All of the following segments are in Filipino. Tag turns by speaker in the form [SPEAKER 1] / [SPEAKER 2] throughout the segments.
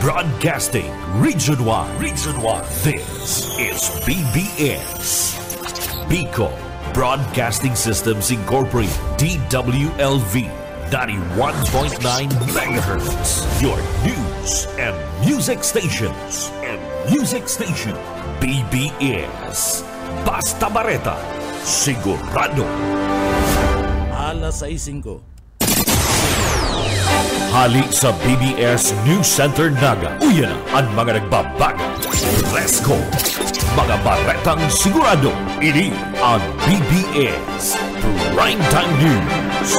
[SPEAKER 1] Broadcasting Region 1. This is BBS. Bicol Broadcasting Systems Incorporated. DWLV 91.9 MHz. Your news and music stations. BBS. Basta Bareta. Sigurado.
[SPEAKER 2] Alas 6:05.
[SPEAKER 1] Hali sa BBS News Center Naga. Uyan ang mga nagbabago. Let's go! Mga baretang sigurado. Ini ang BBS Primetime News.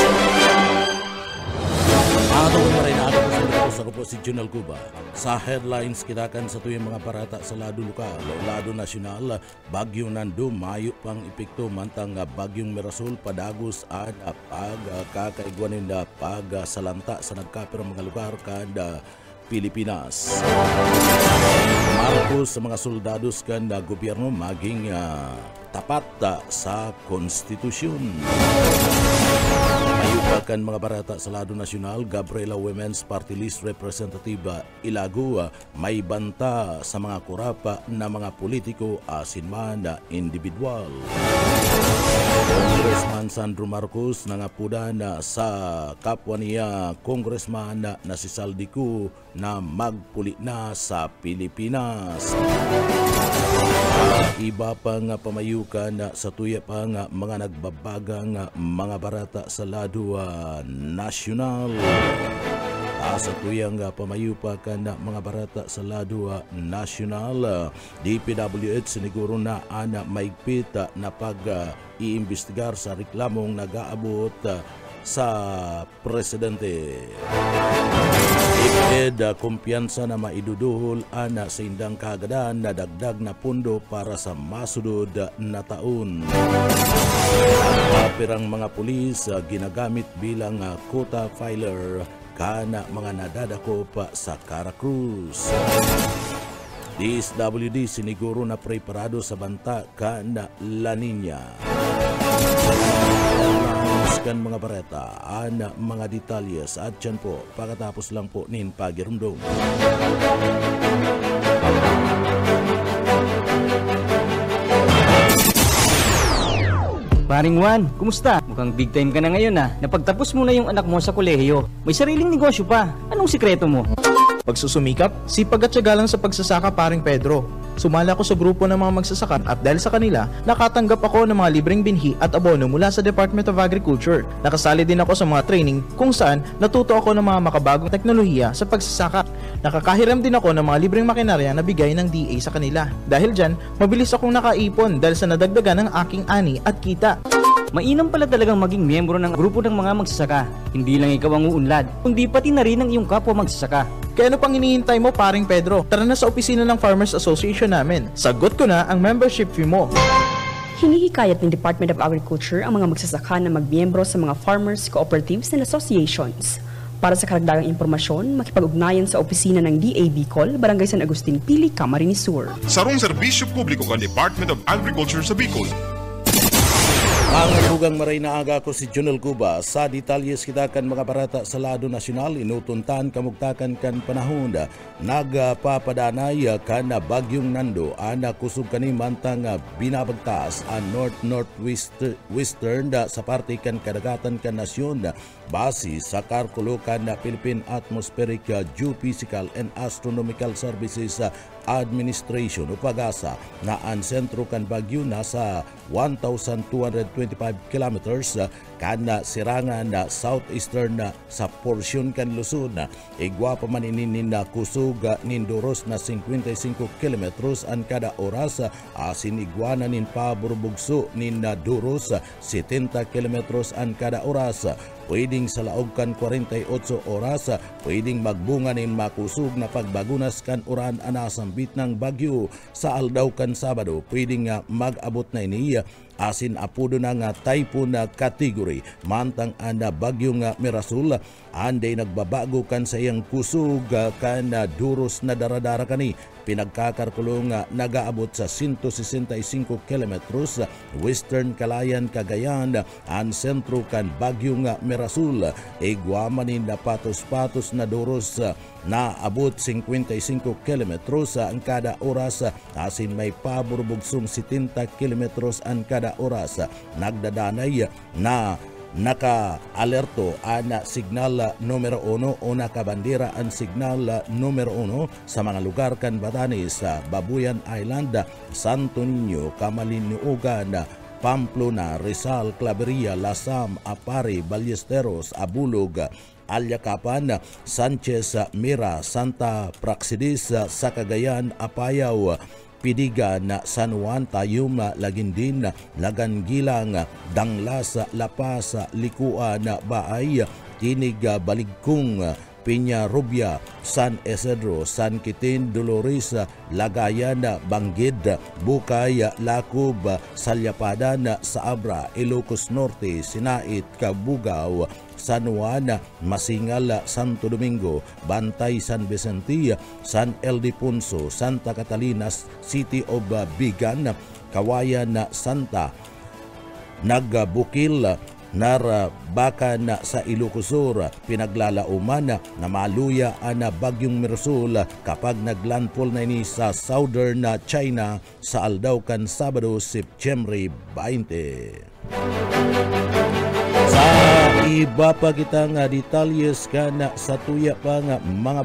[SPEAKER 2] Ako po si Junal Cuba. Sa headlines kitakan sa tuyong mga barata sa lado lokal o lado nasyonal, Bagyo Nando mayo pang epekto mantang Bagyong Mirasol padagos at pagkakaigwanin na pagsalanta sa nagkapirang mga lugar kada Pilipinas. Marcos sa mga soldados kan gobyerno maging tapat sa konstitusyon. Ayupakan mga barata sa lado nasyonal, Gabriela Women's Party List Representative Ilago may banta sa mga kurapa na mga politiko asinman na individual. Congressman Sandro Marcos nangapuda na sa kapwa niya Congressman na si Saldico na magpuli na sa Pilipinas. Iba pang pamayukan sa tuya pang mga nagbabagang mga barata sa lado nasyonal. Sa tuyang pamayupakan mga barata sa lado nasyonal, DPWH siniguro na maigpit na pag-iimbestigar sa reklamong nag-aabot sa presidente. Iped kumpiyansa na maiduduhol sa indang kagadan na dagdag na pundo para sa masudod na taon. Kapirang mga pulis ginagamit bilang quota filer kana mga nadadako pa sa Caracruz. DSWD siniguro na preparado sa banta kana La Nina. Kan mga bareta, mga detalyes at dyan po, pagkatapos lang po nin pagirumdong.
[SPEAKER 3] Paring Juan, kumusta? Mukhang big time ka na ngayon Napagtapos mo na yung anak mo sa kolehiyo. May sariling negosyo pa. Anong sikreto mo?
[SPEAKER 4] Pagsusumikap, sipag at tiyaga lang sa pagsasaka, paring Pedro. Sumala ako sa grupo ng mga magsasaka at dahil sa kanila, nakatanggap ako ng mga libreng binhi at abono mula sa Department of Agriculture. Nakasali din ako sa mga training kung saan natuto ako ng mga makabagong teknolohiya sa pagsasaka. Nakakahiram din ako ng mga libreng makinarya na bigay ng DA sa kanila. Dahil dyan, mabilis akong nakaipon dahil sa nadagdagan ng aking ani at kita.
[SPEAKER 3] Mainam pala talagang maging miyembro ng grupo ng mga magsasaka. Hindi lang ikaw ang uunlad, kundi pati na rin ang iyong kapwa magsasaka.
[SPEAKER 4] Kaya ano pang hinihintay mo, paring Pedro? Tara na sa opisina ng Farmers Association namin. Sagot ko na ang membership fee mo.
[SPEAKER 5] Hinihikayat ng Department of Agriculture ang mga magsasaka na magmiyembro sa mga farmers, cooperatives and associations. Para sa karagdagang impormasyon, makipag-ugnayan sa opisina ng DA Bicol, Barangay San Agustin Pili, Camarines Sur.
[SPEAKER 6] Sarong serbisyo publiko ng Department of Agriculture sa Bicol.
[SPEAKER 2] Ang hugang maray na aga ko si Junal Cuba. Sa detalyes kitakan mga barata sa lado nasyonal, inutuntan kamugtakan kan panahon nagpapadanay kan Bagyong Nando kusog kani mantang binabagtas ang northwestern sa parte kan kadagatan kan nasyon base sa kalkulo kan Philippine Atmospheric Geophysical and Astronomical Services Administration o pag-asa na ang sentro kan Bagyo nasa 1,225 kilometers kan sirangan na southeastern sa porsyon kan Luzon. Igwa pa man inin na kusog nindoros na 55 kilometers an kada oras asin igwana nin paburbugso nin duros 70 kilometers an kada oras. Pwedeng sa laog kan 48 oras, pwedeng magbunga nin makusog na pagbagunas kan uran anasambit ng bagyo. Sa aldaw kan Sabado, pwedeng mag-abot na ini asin apudo na typhoon na category. Mantang ana bagyong Mirasol, anday nagbabago kan sa iyang kusog kan duros na daradara kani pinagkakarkulong nagaabot sa 165 kilometros western Kalayan, Cagayan, ang sentro kan Bagyong Mirasul. Iguamanin na patos-patos na doros na abot 55 kilometros ang kada oras, asin may paburbugsong 70 kilometros ang kada oras. Nagdadanay na naka-alerto ang signal numero 1 o nakabandera ang signal numero 1 sa mga lugar kan Batanes, Babuyan Island, Santo Niño, Camalinuugan, Pamplona, Rizal, Claveria, Lasam, Apari, Ballesteros, Abulog, Alyakapan, Sanchez, Mira, Santa Praxedis, sa Cagayan, Apayao, Pidigan, San Juan, Tayum, Lagindin, Lagangilang, Danglas, Lapas, Likuan, Baay, Tinig, Baligkung, Piña Rubia, San Isidro, San Quitin, Dolores, Lagayan, Banggid, Bukay, Lakub, Salyapadan, Saabra, Ilocos Norte, Sinait, Cabugao, San Juan, Masingal, Santo Domingo, Bantay, San Vicente, San Ildefonso, Santa Catalina, City of Bigan, Kawayan, Santa, Nagbukil, Narabakan sa Ilocos Sur. Pinaglalauman na maluya ang Bagyong Mirasul kapag naglandfall na ini sa southern China sa Aldaucan, Sabado, September 20. Sa iba pa kita nga detalyes ka na sa tuya pa nga mga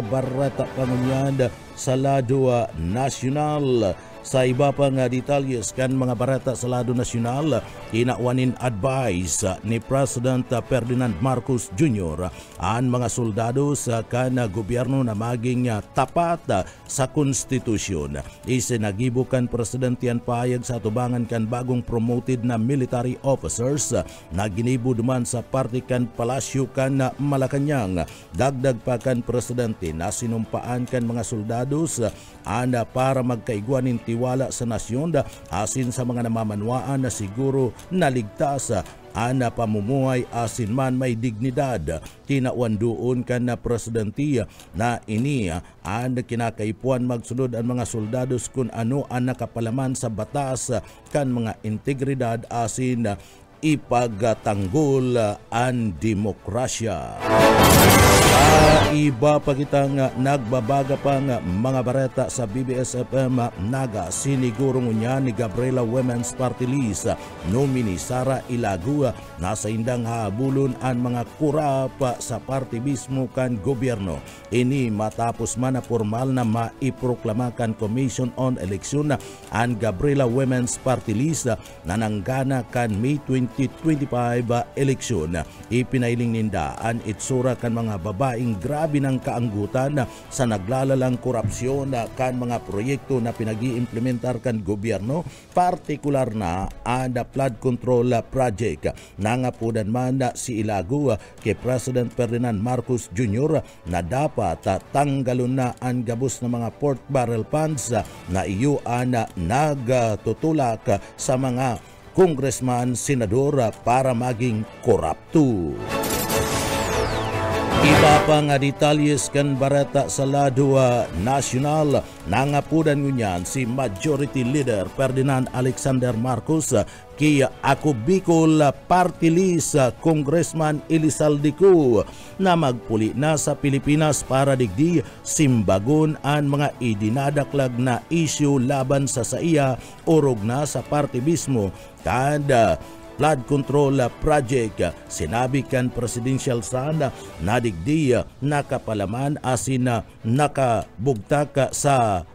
[SPEAKER 2] barata pangunyad sa lado nasyonal. Sa iba pa nga detalyes kan mga barata sa lado nasyonal, inawanin advice ni President Ferdinand Marcos Jr. ang mga soldado sa kan gobyerno na maging tapat sa konstitusyon. Isinagibukan presidente ang payag sa atubangan kan bagong promoted na military officers na ginibo duman sa parte kan palasyo kan Malacanang. Dagdag pa kan presidente na sinumpaan kan mga soldados para magkaigwanin tiwala sa nasyon asin sa mga namamanwaan na siguro naligtas ana pamumuhay asin man may dignidad. Tinawan doon kan na presidente na ini ang kinakaipuan magsunod ang mga soldados kung ano ang nakapalaman sa batas kan mga integridad asin ipagtanggol ang demokrasya. Sa iba pa kitang nagbabaga pang mga bareta sa BBS-FM Naga, siniguro niya ni Gabriela Women's Party List nominee Sara Ilagua na sa indang habulon ang mga kurap sa party mismo kan gobyerno. Ini matapos man na formal na maiproklamakan Commission on Election ang Gabriela Women's Party List na nanggana kan May 2025 eleksyon. Ipinailing ninda ang itsura kan mga babaeng grabe ng kaanggutan sa naglalalang korupsyon kan mga proyekto na pinag-iimplementar kan gobyerno, partikular na ang flood control project. Nangapudan man si Ilago kay President Ferdinand Marcos Jr. na dapat tanggalon na ang gabos ng mga pork barrel funds na iyuan nagtutulak sa mga congressman, senador para maging korupto. Iba pa nga detalyes kan barata sa lado nasyonal, nangapudan ngunyan si Majority Leader Ferdinand Alexander Marcos kay Ako Bicol Party List Congressman Elizalde Co na magpuli na sa Pilipinas para digdi simbagon ang mga idinadaklag na issue laban sa saiya orog na sa party mismo kada flood control project. Sinabi kan presidential son na digdi nakapalaman asin nakabugtak sa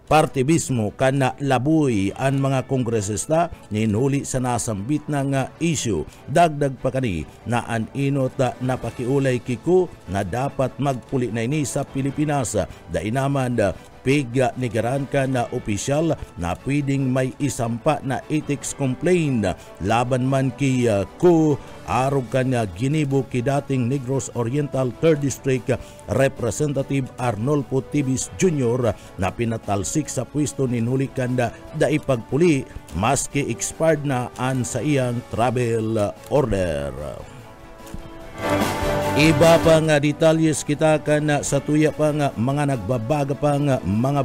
[SPEAKER 2] parte mismo kana laboy ang mga kongresista ninuli sa nasambit ng issue. Dagdag pa kani na ang inot na pakiulay kiko na dapat magpuli na ini sa Pilipinas. Dainaman piga nigaran ka na opisyal na pwedeng may isampa na ethics complaint laban man kay ko arog ka na ginibo ki dating Negros Oriental 3rd District Representative Arnolfo Tibis Jr. na pinatalsik sa pwesto ninhuli kanda da ipagpuli maski expired na an sa iyang travel order. Iba pa nga detalyes kita kan sa tuya pa nga mga nagbabaga pa nga mga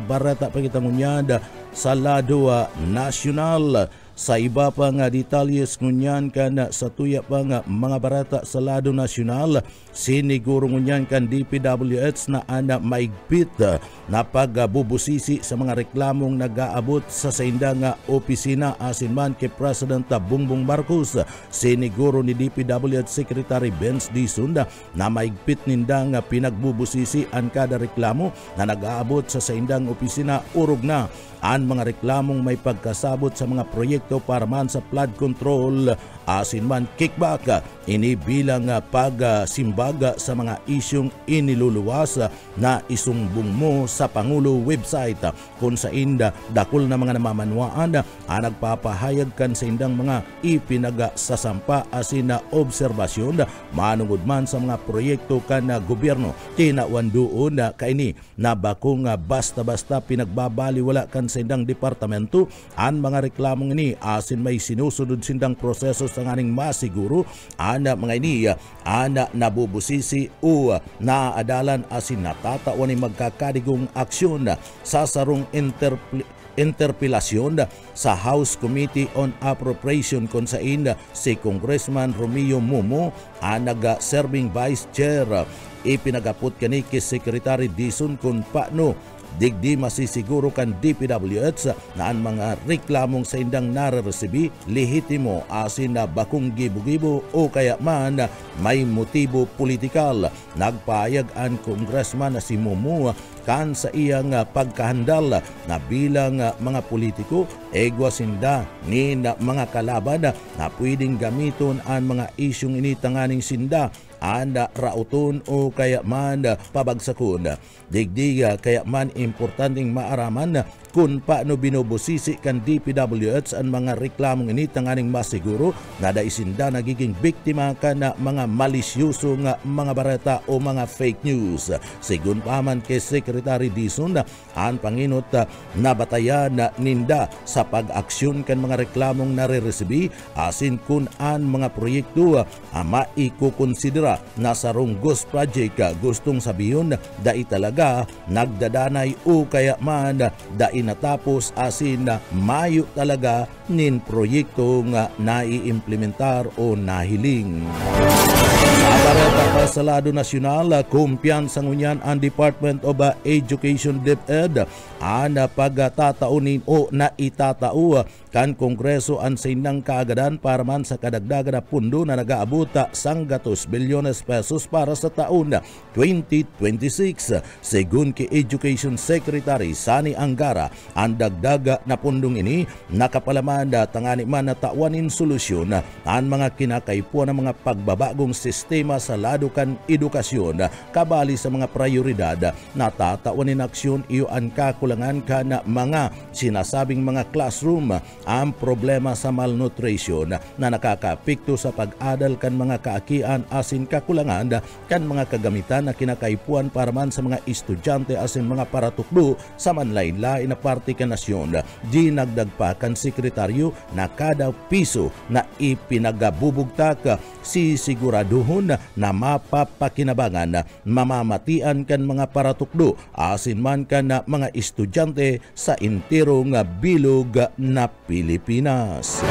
[SPEAKER 2] barata pa kita ngunyad sa lado nasyonal. Sa iba pa nga detalyes ngunyan kan sa tuya pa nga mga barata sa lado nasyonal, siniguro ngunyan kan DPWH na maigpit na pagbubusisi sa mga reklamong nag-aabot sa saindang opisina asin man kay President Bongbong Marcos. Siniguro ni DPWH Secretary Benz Dizon na maigpit nindang pinagbubusisi ang kada reklamo na nag-aabot sa saindang opisina urog na ang mga reklamong may pagkasabot sa mga proyekto para man sa flood control asin man kickback. Ini bilang pagsimbaga sa mga isyong iniluluwas na isumbong mo sa Pangulo website kung sa inda dakol na mga namamanwaan nagpapahayag kan sa indang mga ipinagasasampa asin na obserbasyon manungod man sa mga proyekto kan gobyerno. Tinawan doon kaini na bakong basta-basta pinagbabaliwala kan sa indang departamento ang mga reklamong ini asin may sinusunod sindang proseso sa nganing masiguro ana mga ini ana nabubusisi o naadalan asin natatawan ni magkakadigong aksyon sa sarong interpelasyon sa House Committee on Appropriation kung saan si Congressman Romeo Momo ang nag-serving Vice Chair. Ipinagapot kani kay Secretary Dizon kung paano digdi masisiguro kan DPWH na ang mga reklamong sa indang nareresibi lehitimo asin na bakong gibo-gibo o kaya man may motibo politikal. Nagpahayag ang congressman na si Momo kan sa iyang pagkahandal na bilang mga politiko egwasinda ni mga kalaban na pwedeng gamiton ang mga isyong initanganing sinda anda rauton o kaya man pabagsakon. Digdiga kaya man importanteng maaraman kung paano binubusisi kan DPWH ang mga reklamong ini tanganing masiguro na daisinda nagiging biktima ka na mga malisyuso nga mga bareta o mga fake news. Sigun paman kay Secretary Dizon ang panginot na batayan ninda sa pag-aksyon kan mga reklamong nareresibi asin kun an mga proyekto maikukonsidera na sarong ghost project gustong sabiyon dai talaga nagdadanay o kaya man dai natapos asin na mayo talaga nin proyekto nga naiimplementar o nahiling. Sa bareta pa sa lado nasyonal, kumpiyansa ngunyan ang Department of Education DepEd ang pagtataunin o naitatao kan Kongreso ang sinang kaagadan para man sa kadagdagan na pundo na nag-aabot sang 200 bilyones pesos para sa taon 2026. Segun kay Education Secretary Sani Angara, ang dagdaga na pundong ini nakapalaman tangani man na tawanin solusyon ang mga kinakaipuan ng mga pagbabagong sistema sa ladukan edukasyon kabali sa mga prioridad na tatawanin aksyon iyo ang kakulangan ka na mga sinasabing mga classroom ang problema sa malnutrition na nakakapikto sa pag-adal kan mga kaakian asin kakulangan kan mga kagamitan na kinakaipuan para man sa mga estudyante asin mga paratukdo sa manlain-lain na parte kan nasyon. Dinagdag pa kan sekretaryo na kada piso na ipinagabubugtak sisiguraduhon na mapapakinabangan mamamatian kan mga paratukdo asin man kan na mga estudyante sa intirong bilog na Pilipinas.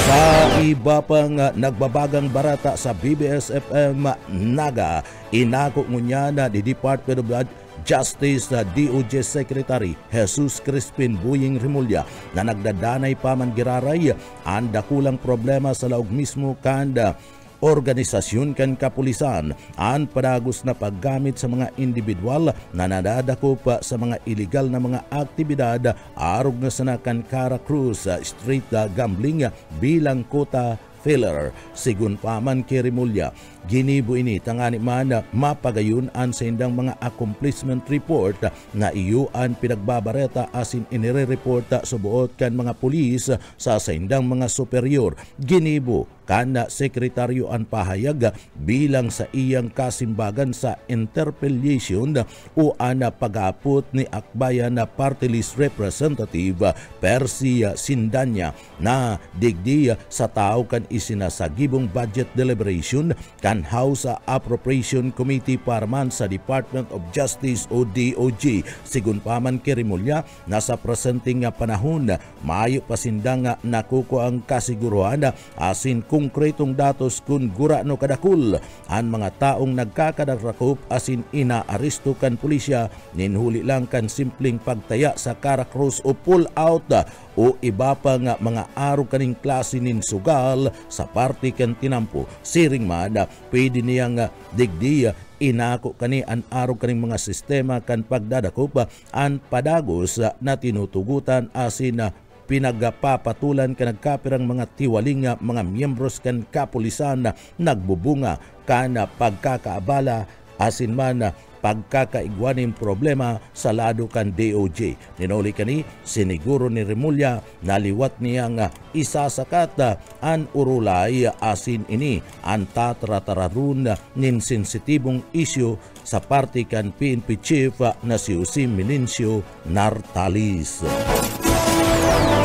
[SPEAKER 2] Sa iba pang nagbabagang barata sa BBS-FM Naga, inako ngunya na di Department of Justice DOJ Secretary Jesus Crispin Buying Rimulya na nagdadanay pa man giraray ang dakulang problema sa laog mismo kanda organisasyon kan kapulisan ang padagos na paggamit sa mga individual na nadadako pa sa mga illegal na mga aktibidad arog na sanakan Cara Cruz street gambling bilang kota filler. Sigun paman kay Rimulya, ginibo ini tangani man mapagayon ang sa indang mga accomplishment report na iyuan pinagbabareta asin inire-report sa buot kan mga pulis sa indang mga superior. Ginibo kana sekretaryo ang pahayag bilang sa iyang kasimbagan sa interpellation o ana pagapot ni akbayan na party list representative Percy Sindanya na digdi sa tao kan isinasagibong budget deliberation kan kan House Appropriation Committee para man sa Department of Justice o DOJ. Sigun pa man kay Rimulya, nasa presenteng nga panahon maayo pasindang nga nakuko ang kasiguruhan asin konkretong datos kun gura no kadakul ang mga taong nagkakadarakop asin inaaresto kan pulisya ninhuli lang kan simpleng pagtaya sa Caracross o pull out o iba pa nga mga araw kaning klase nin sugal sa party kan tinampo. Siring man pwede niyang digdi inako kani an araw kaning mga sistema kan pagdadakop an padagos na tinutugutan asin pinagpapatulan ka nagkapirang mga tiwaling mga miyembros kan kapulisan na nagbubunga kana pagkakaabala asin man pagkakaigwaning problema sa lado kan DOJ. Ninuli kani siniguro ni Rimulya naliwat niyang isasakat an urulay asin ini ang tatratararun nin sensitibong isyu sa party kan PNP Chief na si Jose Melencio Nartalis.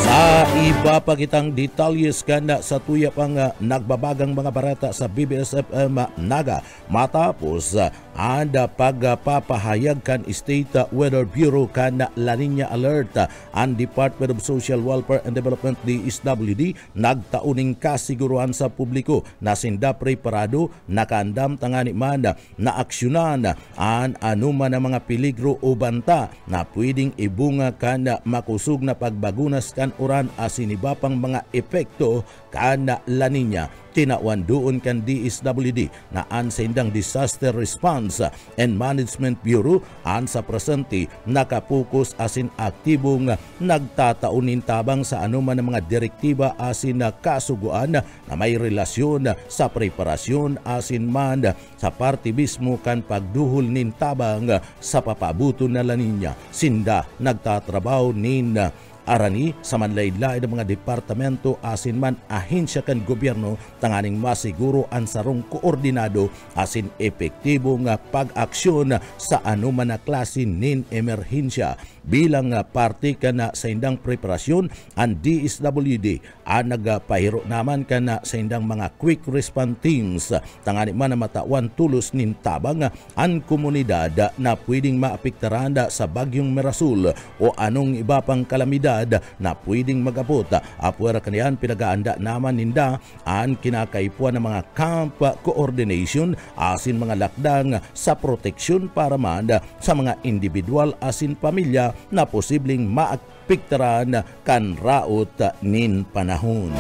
[SPEAKER 2] Sa iba pa kitang detalyes kanda sa tuya pang nagbabagang mga barata sa BBS-FM Naga matapos anda pagpapahayag kan State Weather Bureau kan La Nina Alert ang Department of Social Welfare and Development DSWD nagtauning kasiguruhan sa publiko na sinda preparado nakaandam tangani man na aksyonan ang anuman ng mga peligro o banta na pwedeng ibunga kan makusog na pagbagunas kan uran asin iba pang mga epekto kan La Nina. Tinawan doon kan DSWD na ang sa indang Disaster Response and Management Bureau ang sa presente nakapokus asin aktibong nagtataunin tabang sa anuman ng mga direktiba asin na kasuguan na may relasyon sa preparasyon asin man sa parte mismo kan pagduhol nin tabang sa papabuto na La Nina. Sinda nagtatrabaho nin arani sa manlaylay ng mga departamento asin man ahensya kan gobyerno tanganing masiguro ang sarong koordinado asin epektibong pag-aksyon sa anuman na klase nin emerhensya. Bilang parte kana sa indang preparasyon ang DSWD ang nagpahiro naman kana sa indang mga quick response teams tangani man na matawan tulos nin tabang ang komunidad na pwedeng maapektaran sa bagyong Merasul o anong iba pang kalamidad na pwedeng mag-abot. Apwera kaniyan pinagaanda naman ninda ang kinakaipuan ng mga camp coordination asin mga lakdang sa proteksyon para man sa mga individual asin pamilya na posibleng maapektaran kan raot nin panahon.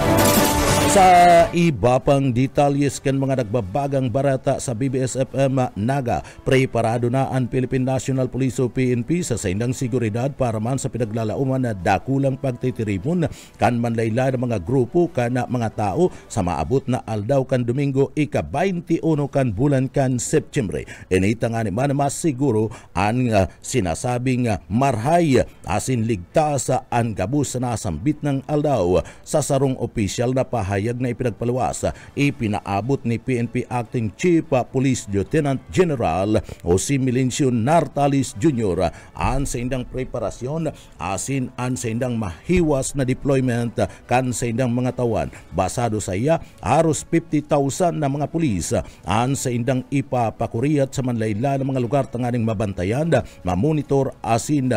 [SPEAKER 2] Sa iba pang detalyes kan mga nagbabagang barata sa BBS-FM Naga, preparado na ang Philippine National Police o PNP sa saindang seguridad para man sa pinaglalauman na dakulang pagtitiripon kan manlaylay ng mga grupo kan mga tao sa maabot na aldaw kan Domingo ika-21 kan bulan kan September. Inita nga ni man mas siguro ang sinasabing marhay asin ligtas ang gabus na nasambit ng aldaw sa sarong opisyal na pahayag na ipinagpaluwas ipinaabot ni PNP Acting Chief Police Lieutenant General Jose Melencio Nartalis Jr. ang sa indang preparasyon asin ang sa indang mahiwas na deployment kan sa indang mga tawan. Basado sa iya haros 50,000 na mga pulis ang sa indang ipapakuriyat sa manlayla ng mga lugar tanganing mabantayan, mamonitor asin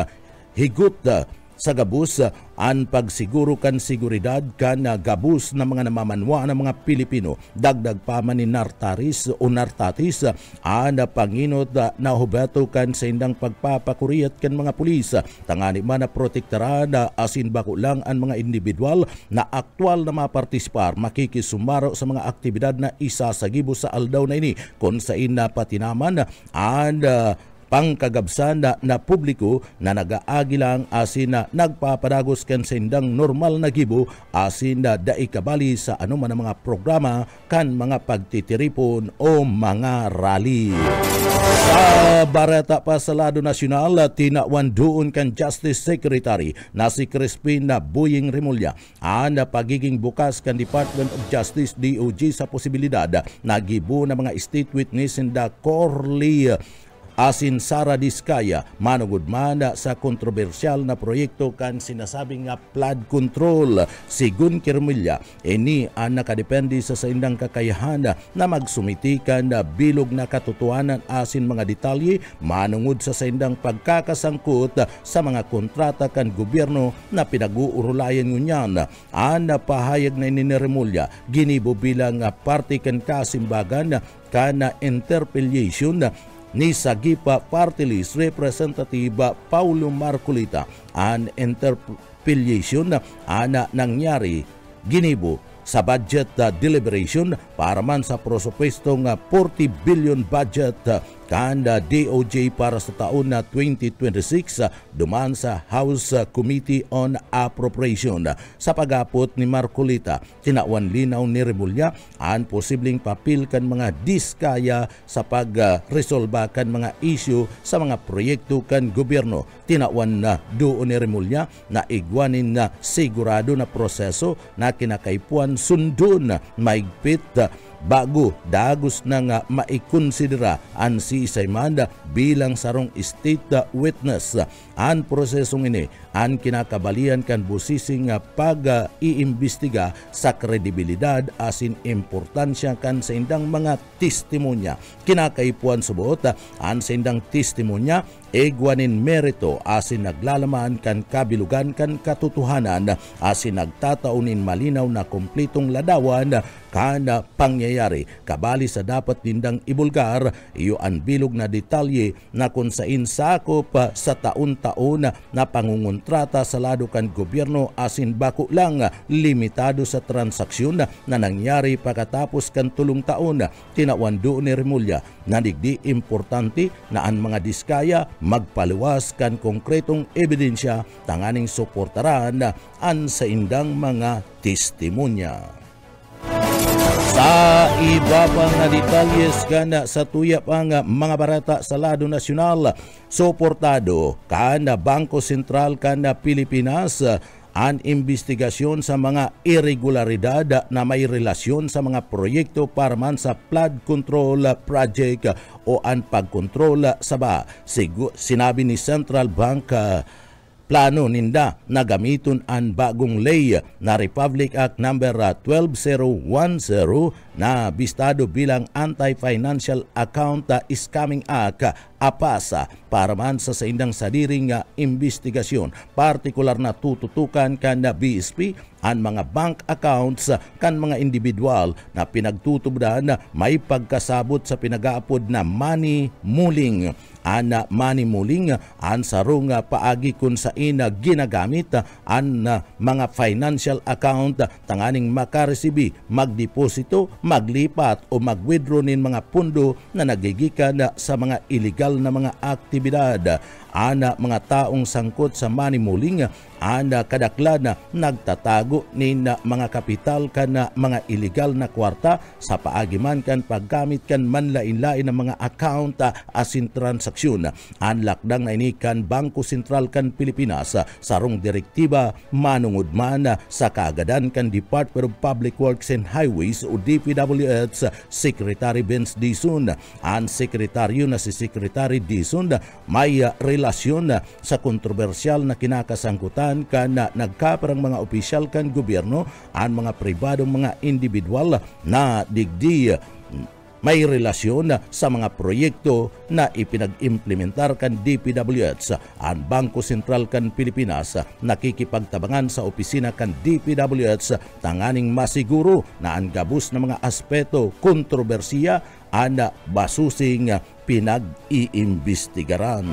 [SPEAKER 2] higot sa gabus ang pagsiguro kan seguridad kan gabus na mga namamanwa ng mga Pilipino. Dagdag pa man ni Nartatis ang panginot na hubato kan sa indang pagpapakuriyat kan mga pulis tangani man na protektaran asin bako lang ang mga individual na aktwal na mapartisipar makikisumaro sa mga aktibidad na isa sa gibo sa aldaw na ini kung sa ina patinaman ang pangkagabsan na publiko na nagaagi lang asin na nagpapadagos kan sa indang normal na gibo asin na daikabali sa anuman ng mga programa kan mga pagtitiripon o mga rally. Sa barata pa sa lado nasyonal, tinawan doon kan Justice Secretary na si Crispin Boying Rimulya ang pagiging bukas kan Department of Justice DOJ sa posibilidad na gibo ng mga state witness in the Corley asin Sara Diskaya manugod man sa kontrobersyal na proyekto kan sinasabing nga flood control. Sigun Kirmilya, ini ang nakadepende sa indang kakayahan na magsumitikan na bilog na katotohanan asin mga detalye manungod sa indang pagkakasangkot sa mga kontrata kan gobyerno na pinag-uurulayan ngunyan. Ang pahayag na ininiremulya ginibo bilang parte kan kasimbagan kana interpellation ni Sagipa Party List Representative Paulo Marcolita. An interpellation ana nangyari ginibo sa budget deliberation para man sa prosopestong 40 billion budget kan DOJ para sa taon na 2026 duman sa House Committee on Appropriation. Sa pagapot ni Marcolita, tinawan linaw ni Remulla ang posibleng papel kan mga diskaya sa pagresolba kan mga issue sa mga proyekto kan gobyerno. Tinawan na doon ni Remulla na igwanin na sigurado na proseso na kinakaipuan sundon maigpit bago dagos na nga maikonsidera ang si Saymanda bilang sarong state witness. Ang prosesong ini ang kinakabalian kan busising pag-iimbestiga sa kredibilidad asin importansya kan sa indang mga testimonya. Kinakaipuan subuot ang sa indang testimonya egwanin merito asin naglalaman kan kabilugan kan katotohanan asin nagtataunin malinaw na kumpletong ladawan kana pangyayari kabali sa dapat dindang ibulgar iyo ang bilog na detalye na kung sain sakop sa taon-taon na pangungontrata sa lado kan gobyerno asin bako lang limitado sa transaksyon na nangyari pagkatapos kan tulong taon. Tinawan doon ni Remulla na digdi importante na ang mga diskaya magpaluwas kan konkretong ebidensya tanganing suportaran ang sa indang mga testimonya. Sa iba pang detalyes kana sa tuya pang mga barata sa lado nasyonal, suportado kana Bangko Sentral kana Pilipinas ang investigasyon sa mga irregularidad na may relasyon sa mga proyekto para man sa flood control project o ang pagkontrol sa ba. Sinabi ni Central Bank plano ninda na gamiton ang bagong ley na Republic Act number 12010 na bistado bilang Anti-Financial Account Scamming Act APASA para man sa indang sadiring investigasyon. Partikular na tututukan kan BSP ang mga bank accounts kan mga individual na pinagtutubdan na may pagkasabot sa pinagaapod na money mulling. Ana money mulling ang sarong paagi kung sa ina ginagamit ang mga financial account tanganing makaresibi, magdeposito, maglipat o mag-withdraw nin mga pundo na nagigikan sa mga illegal na mga aktibidad. Ana mga taong sangkot sa money mulling, ana kadaklan na nagtatago nin mga kapital kan mga illegal na kwarta sa paagiman kan paggamit kan manlain-lain ng mga account asin transaksyon. Ang lakdang na ini kan Bangko Sentral kan Pilipinas sarong direktiba manungod man sa kaagadan kan Department of Public Works and Highways o DPWH Secretary Vince Dizon. Ang sekretaryo na si Secretary Dizon may relasyon sa kontrobersyal na kinakasangkutan kan nagkaparang mga opisyal kan gobyerno ang mga pribadong mga individual na digdi may relasyon sa mga proyekto na ipinag-implementar kan DPWH. Ang Bangko Sentral kan Pilipinas nakikipagtabangan sa opisina kan DPWH tanganing masiguro na ang gabos na mga aspeto kontrobersiya ana basusing pinag-iimbestigaran.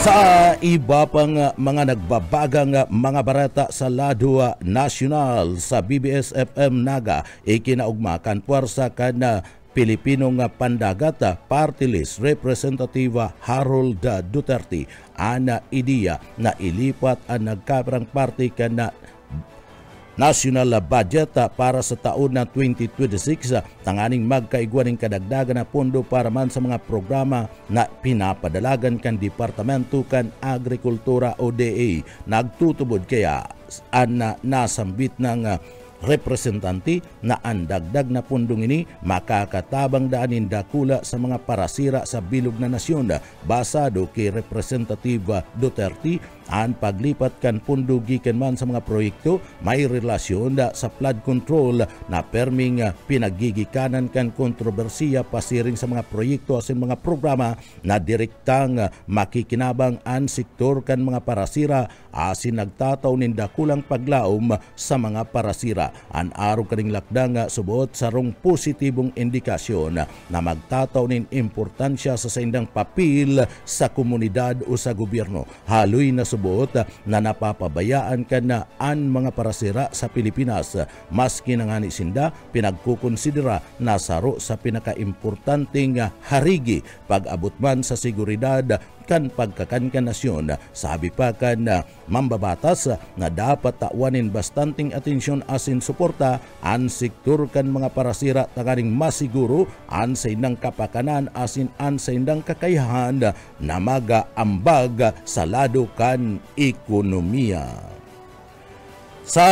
[SPEAKER 2] Sa iba pang mga nagbabagang mga barata sa lado nasyonal sa BBS-FM Naga, ikinaugmakan puwersa kan Pilipinong Pandagat Party List Representative Harold Duterte ana ideya na ilipat ang nagkaparang party kan national budget para sa taon na 2026 tanganing magkaigwaning kadagdagan na pondo para man sa mga programa na pinapadalagan kan Departamento kan Agrikultura o DA. Nagtutubod kaya ang nasambit ng representante na ang dagdag na pundong ini makakatabang daanin dakula sa mga parasira sa bilog na nasyon. Basado kay Representative Duterte, ang paglipat kan pundo gikan man sa mga proyekto may relasyon sa flood control na perming pinagigikanan kan kontrobersiya pasiring sa mga proyekto asin mga programa na direktang makikinabang ang sektor kan mga parasira asin nagtataw nin dakulang paglaom sa mga parasira. An araw kaning lakdang subuot sa rong positibong indikasyon na magtataw nin importansya sa saindang papel sa komunidad o sa gobyerno. Haloy na subuot na napapabayaan ka na ang mga parasira sa Pilipinas maski nangani sinda pinagkukonsidera na saro sa pinakaimportanteng harigi pag-abot man sa seguridad kan pagkakan nasyon. Sabi pa kan mambabatas na dapat tawanin bastanting atensyon asin suporta ang sektor kan mga parasira takaning masiguro ang sa indang kapakanan asin ang sa indang kakayahan na magaambag sa lado kan ekonomiya. Sa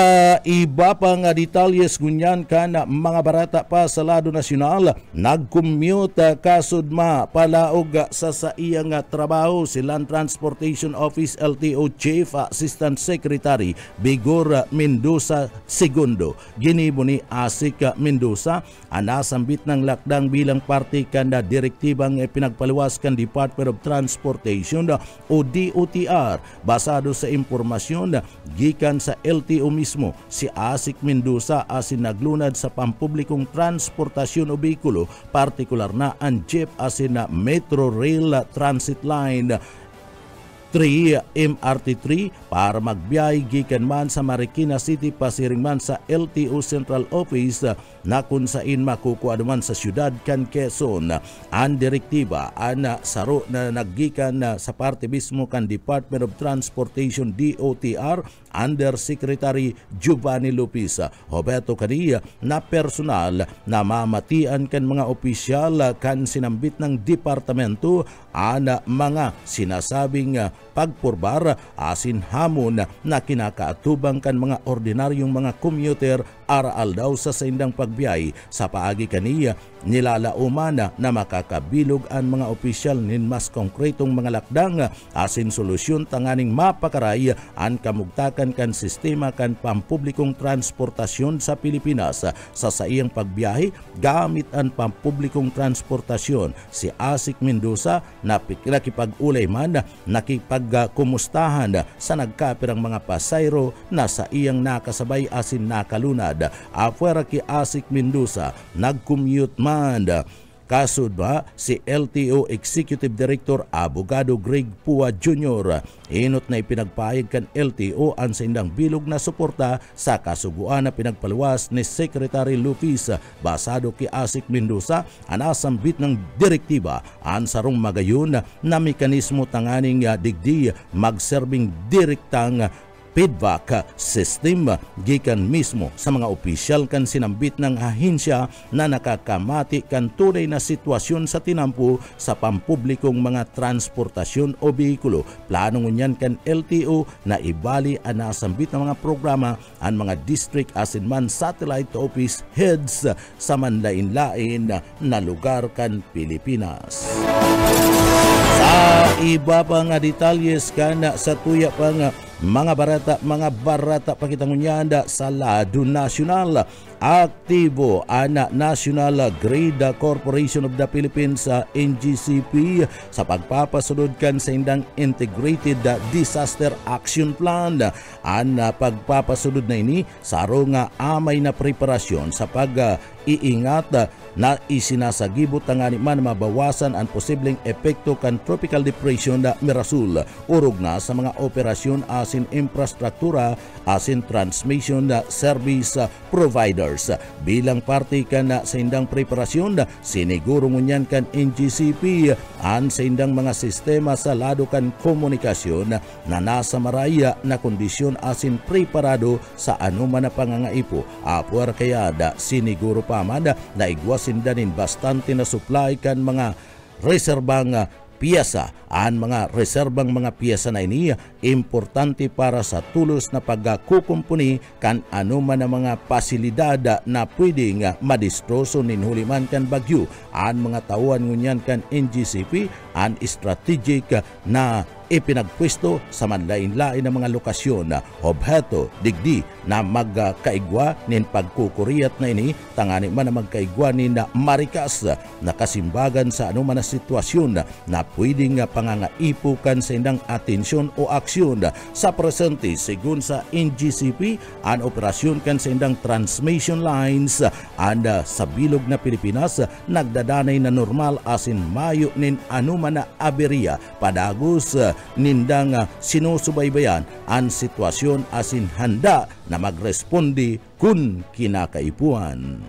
[SPEAKER 2] iba pang detalyes ngunyan kan mga barata pa sa lado nasyonal, nag-commute kasudma palaog sa iyang trabaho si Land Transportation Office LTO Chief Assistant Secretary Bigor Mendoza II. Ginibo ni Asik Mendoza ang nasambit ng lakdang bilang parte kan direktibang pinagpaluwas kan Department of Transportation o DOTR. Basado sa impormasyon gikan sa LTO mismo, si Asik Mendoza asin naglunad sa pampublikong transportasyon o behikulo, partikular na ang jeep asin na Metro Rail Transit Line 3 MRT3 para magbiyahe gikan man sa Marikina City pasiring man sa LTO Central Office na kung sain makukuha naman sa syudad kan Quezon. Ang direktiba ang saro na naggikan sa parte mismo kan Department of Transportation DOTR Under Secretary Giovanni Lopez. Hobeto kaniya na personal na mamatian kan mga opisyal kan sinambit ng departamento ang mga sinasabing pagpurbar asin hamon na kinakaatubang kan mga ordinaryong mga commuter aral daw sa saindang pagbiyahe. Sa paagi kaniya nilalauman na makakabilog ang mga opisyal nin mas konkretong mga lakdang asin solusyon tanganing mapakaray ang kamugtakan kan sistema kan pampublikong transportasyon sa Pilipinas. Sa saiyang pagbiyahe gamit ang pampublikong transportasyon, si Asik Mendoza nakipag-ulay man nakipagkumustahan sa nagkapirang mga pasayro na sa iyang nakasabay asin nakalunad. Afuera ki Asik Mendoza nag-commute man kasud ba si LTO Executive Director Abogado Greg Pua Jr. Inot na ipinagpahayag kan LTO ang sa indang bilog na suporta sa kasuguan na pinagpaluwas ni Secretary Lupis. Basado ki Asik Mendoza ang asambit ng direktiba ang sarong magayon na mekanismo tanganing digdi magserbing direktang feedback system gikan mismo sa mga opisyal kan sinambit ng ahensya na nakakamati kan tunay na sitwasyon sa tinampo sa pampublikong mga transportasyon o behikulo. Plano ngunyan kan LTO na ibali ang nasambit ng mga programa ang mga district asin man satellite office heads sa manlain-lain na lugar kan Pilipinas. Sa iba pang detalles kan sa tuya pang mga barata pakitangunyanda sa lado nasyonal. Aktibo ang National Grid Corporation of the Philippines NGCP sa pagpapasunod kan sa indang Integrated Disaster Action Plan. Ang pagpapasunod na ini saro nga amay na preparasyon sa pag-iingat na isinasagibot tangani man mabawasan ang posibleng epekto kan tropical depression na Mirasul. Urog na sa mga operasyon asin infrastruktura asin transmission service providers. Bilang parte kan sa indang preparasyon, siniguro ngunyan kan NGCP ang sa indang mga sistema sa lado kan komunikasyon na nasa maraya na kondisyon asin preparado sa anuman na pangangaipo. Apuar kaya siniguro pa man na igwasin danin bastante na supply kan mga reserbang piyesa. Ang mga reserbang mga piyesa na ini importante para sa tulos na pagkukumpuni kan anuman ang mga pasilidad na pwedeng madistroso ninhuliman kan bagyo. Ang mga tauhan ngunyan kan NGCP ang strategic na ipinagpwesto sa manlain-lain ng mga lokasyon na obheto digdi na magkaigwa nin pagkukuriyat na ini tangani man na magkaigwa nin marikas na kasimbagan sa anuman na sitwasyon na pwedeng pangangaipukan sa indang atensyon o aksyon. Sa presente, sigun sa NGCP, ang operasyon kan sa indang transmission lines and sa bilog na Pilipinas nagdadanay na normal asin mayo nin anuman na aberya padagos nindang sinusubaybayan ang sitwasyon asin handa na magresponde kung kinakaipuan.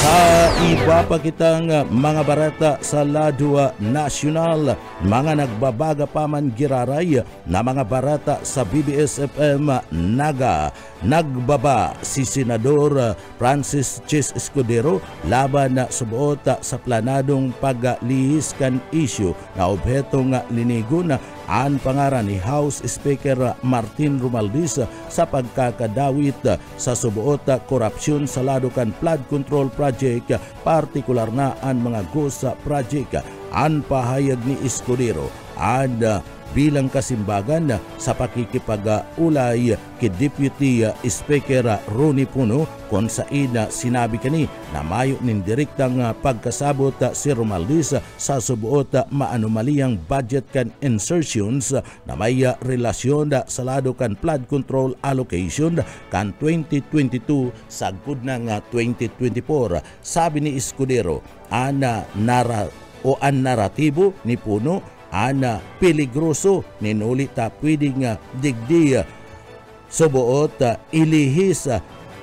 [SPEAKER 2] Sa iba pa kitang mga barata sa lado nasyonal, mga nagbabaga pa man giraray na mga barata sa BBS-FM Naga. Nagbaba si Senador Francis Chis Escudero laban na subuot sa planadong paglihis kan isyu na obhetong linigo na ang pangaran ni House Speaker Martin Romualdez sa pagkakadawit sa subuot korupsyon sa lado kan flood control project, partikular na ang mga GOSA project. Ang pahayag ni Escudero and bilang kasimbagan sa pakikipag-ulay kay Deputy Speaker Ronnie Puno kung saan sinabi kani na mayo nin direktang pagkasabot si Romualdez sa subuot maanumaliyang budget kan insertions na may relasyon sa lado kan flood control allocation kan 2022 sagud ng 2024. Sabi ni Escudero, ang naratibo ni Puno ana peligroso ninulita pwedeng digdi subuot ilihis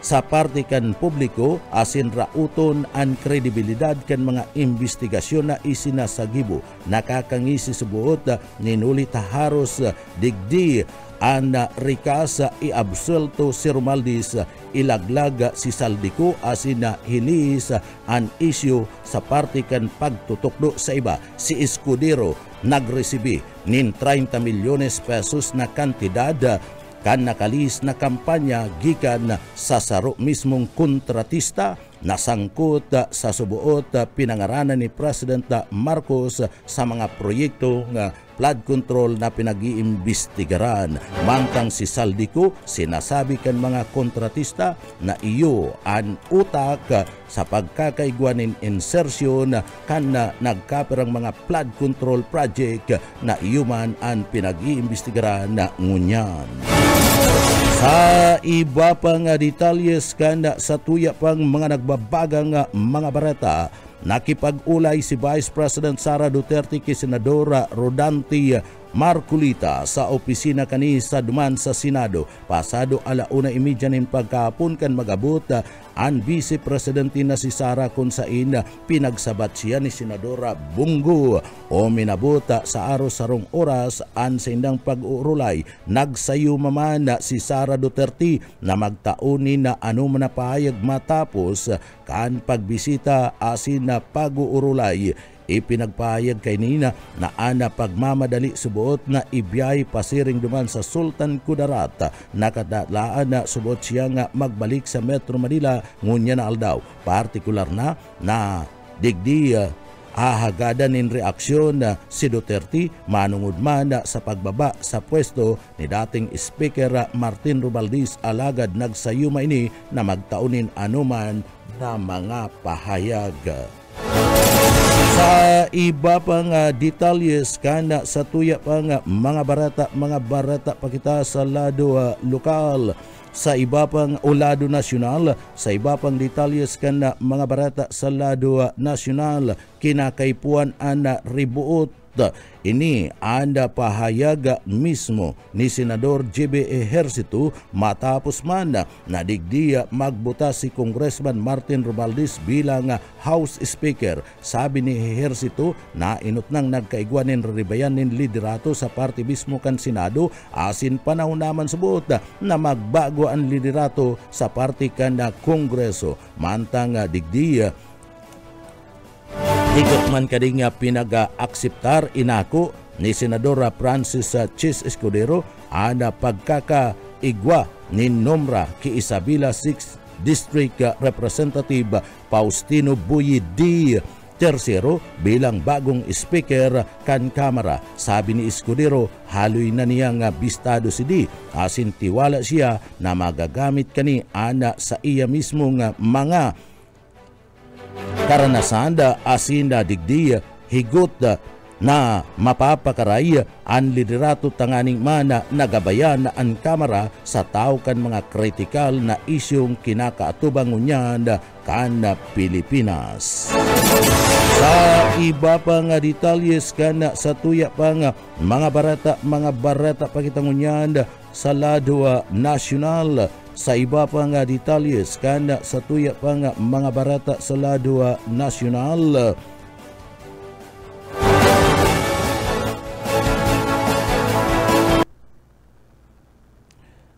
[SPEAKER 2] sa parte kan publiko asin rauton ang kredibilidad kan mga investigasyon na isinasagibo. Nakakangisi subuot ninulita haros digdi ang rikas iabsulto si Romualdez, ilaglag si Saldico asin hilis ang isyu sa parte kan pagtutukdo sa iba. Si Escudero nagresibi nin 30 milyones pesos na kantidad kan nakalis na kampanya gikan sa saro mismong kontratista na sangkot sa subuot pinangaranan ni President Marcos sa mga proyekto nga flood control na pinag-iimbestigaran. Mantang si Saldico, sinasabi kan mga kontratista na iyo ang utak sa pagkakaigwanin insertion kan nagkaperang mga flood control project na iyo man ang pinag-iimbestigaran na ngunyan. Sa iba pang detalyes kan sa tuya pang mga nagbabagang mga barata, nakipag-ulay si Vice President Sara Duterte kay Senadora Rodante Marcolita sa opisina kani sa duman sa Senado. Pasado 1:30 nin pagkahapon kan magabot ang Vice Presidente na si Sara kung saan pinagsabat siya ni Senadora Bungo o minabot sa aros-sarong oras ang sa indang pag-uurulay. Nagsayo maman si Sara Duterte na magtaunin na anuman na pahayag matapos kan pagbisita asin na pag-uurulay. Ipinagpahayag kay Nina na ana pagmamadali subuot na ibiyay pasiring duman sa Sultan Kudarat. Nakadalaan na subuot siya nga magbalik sa Metro Manila ngunya na aldaw. Partikular na digdi ahagadan in reaksyon si Duterte manungod man sa pagbaba sa pwesto ni dating Speaker Martin Romualdez alagad nagsayuma ini na magtaunin anuman na mga pahayag. Sa iba pang detalyes kana sa tuya pang mga barata pa kita sa lado lokal. Sa iba pang lado nasyonal, sa iba pang detalyes kana mga barata sa lado nasyonal, kinakaipuan ana ribuot ini anda pahayag mismo ni Senador JB Ejercito matapos man na digdiya magbuta si Congressman Martin Romualdez bilang House Speaker. Sabi ni Ejercito na inot nang nagkaigwanin ribayan nin liderato sa party mismo kan Senado asin panahon naman subuot na magbago ang liderato sa party kan Kongreso. Mantang digdiya ikot man kading pinag-akseptar inako ni Senadora Francis Chis Escudero ana pagkakaigwa ni Nomra ki Isabela 6 District Representative Faustino Buyi D. Tercero bilang bagong speaker kan Kamara. Sabi ni Escudero, haloy na niyang bistado si D. Asin tiwala siya na magagamit kani ana sa iya mismong mga karanasan asin digdi higot na mapapakaray ang liderato tanganing mana nagabayan ang Kamara sa tao kan mga kritikal na isyong kinakaatubang unyan kan Pilipinas. Sa iba pa nga detalyes kan sa tuya pa nga mga barata pakitangunyan sa lado nasyonal. Sa iba pa nga detalyes kan sa tuya pa nga mga barata sa lado nasyonal.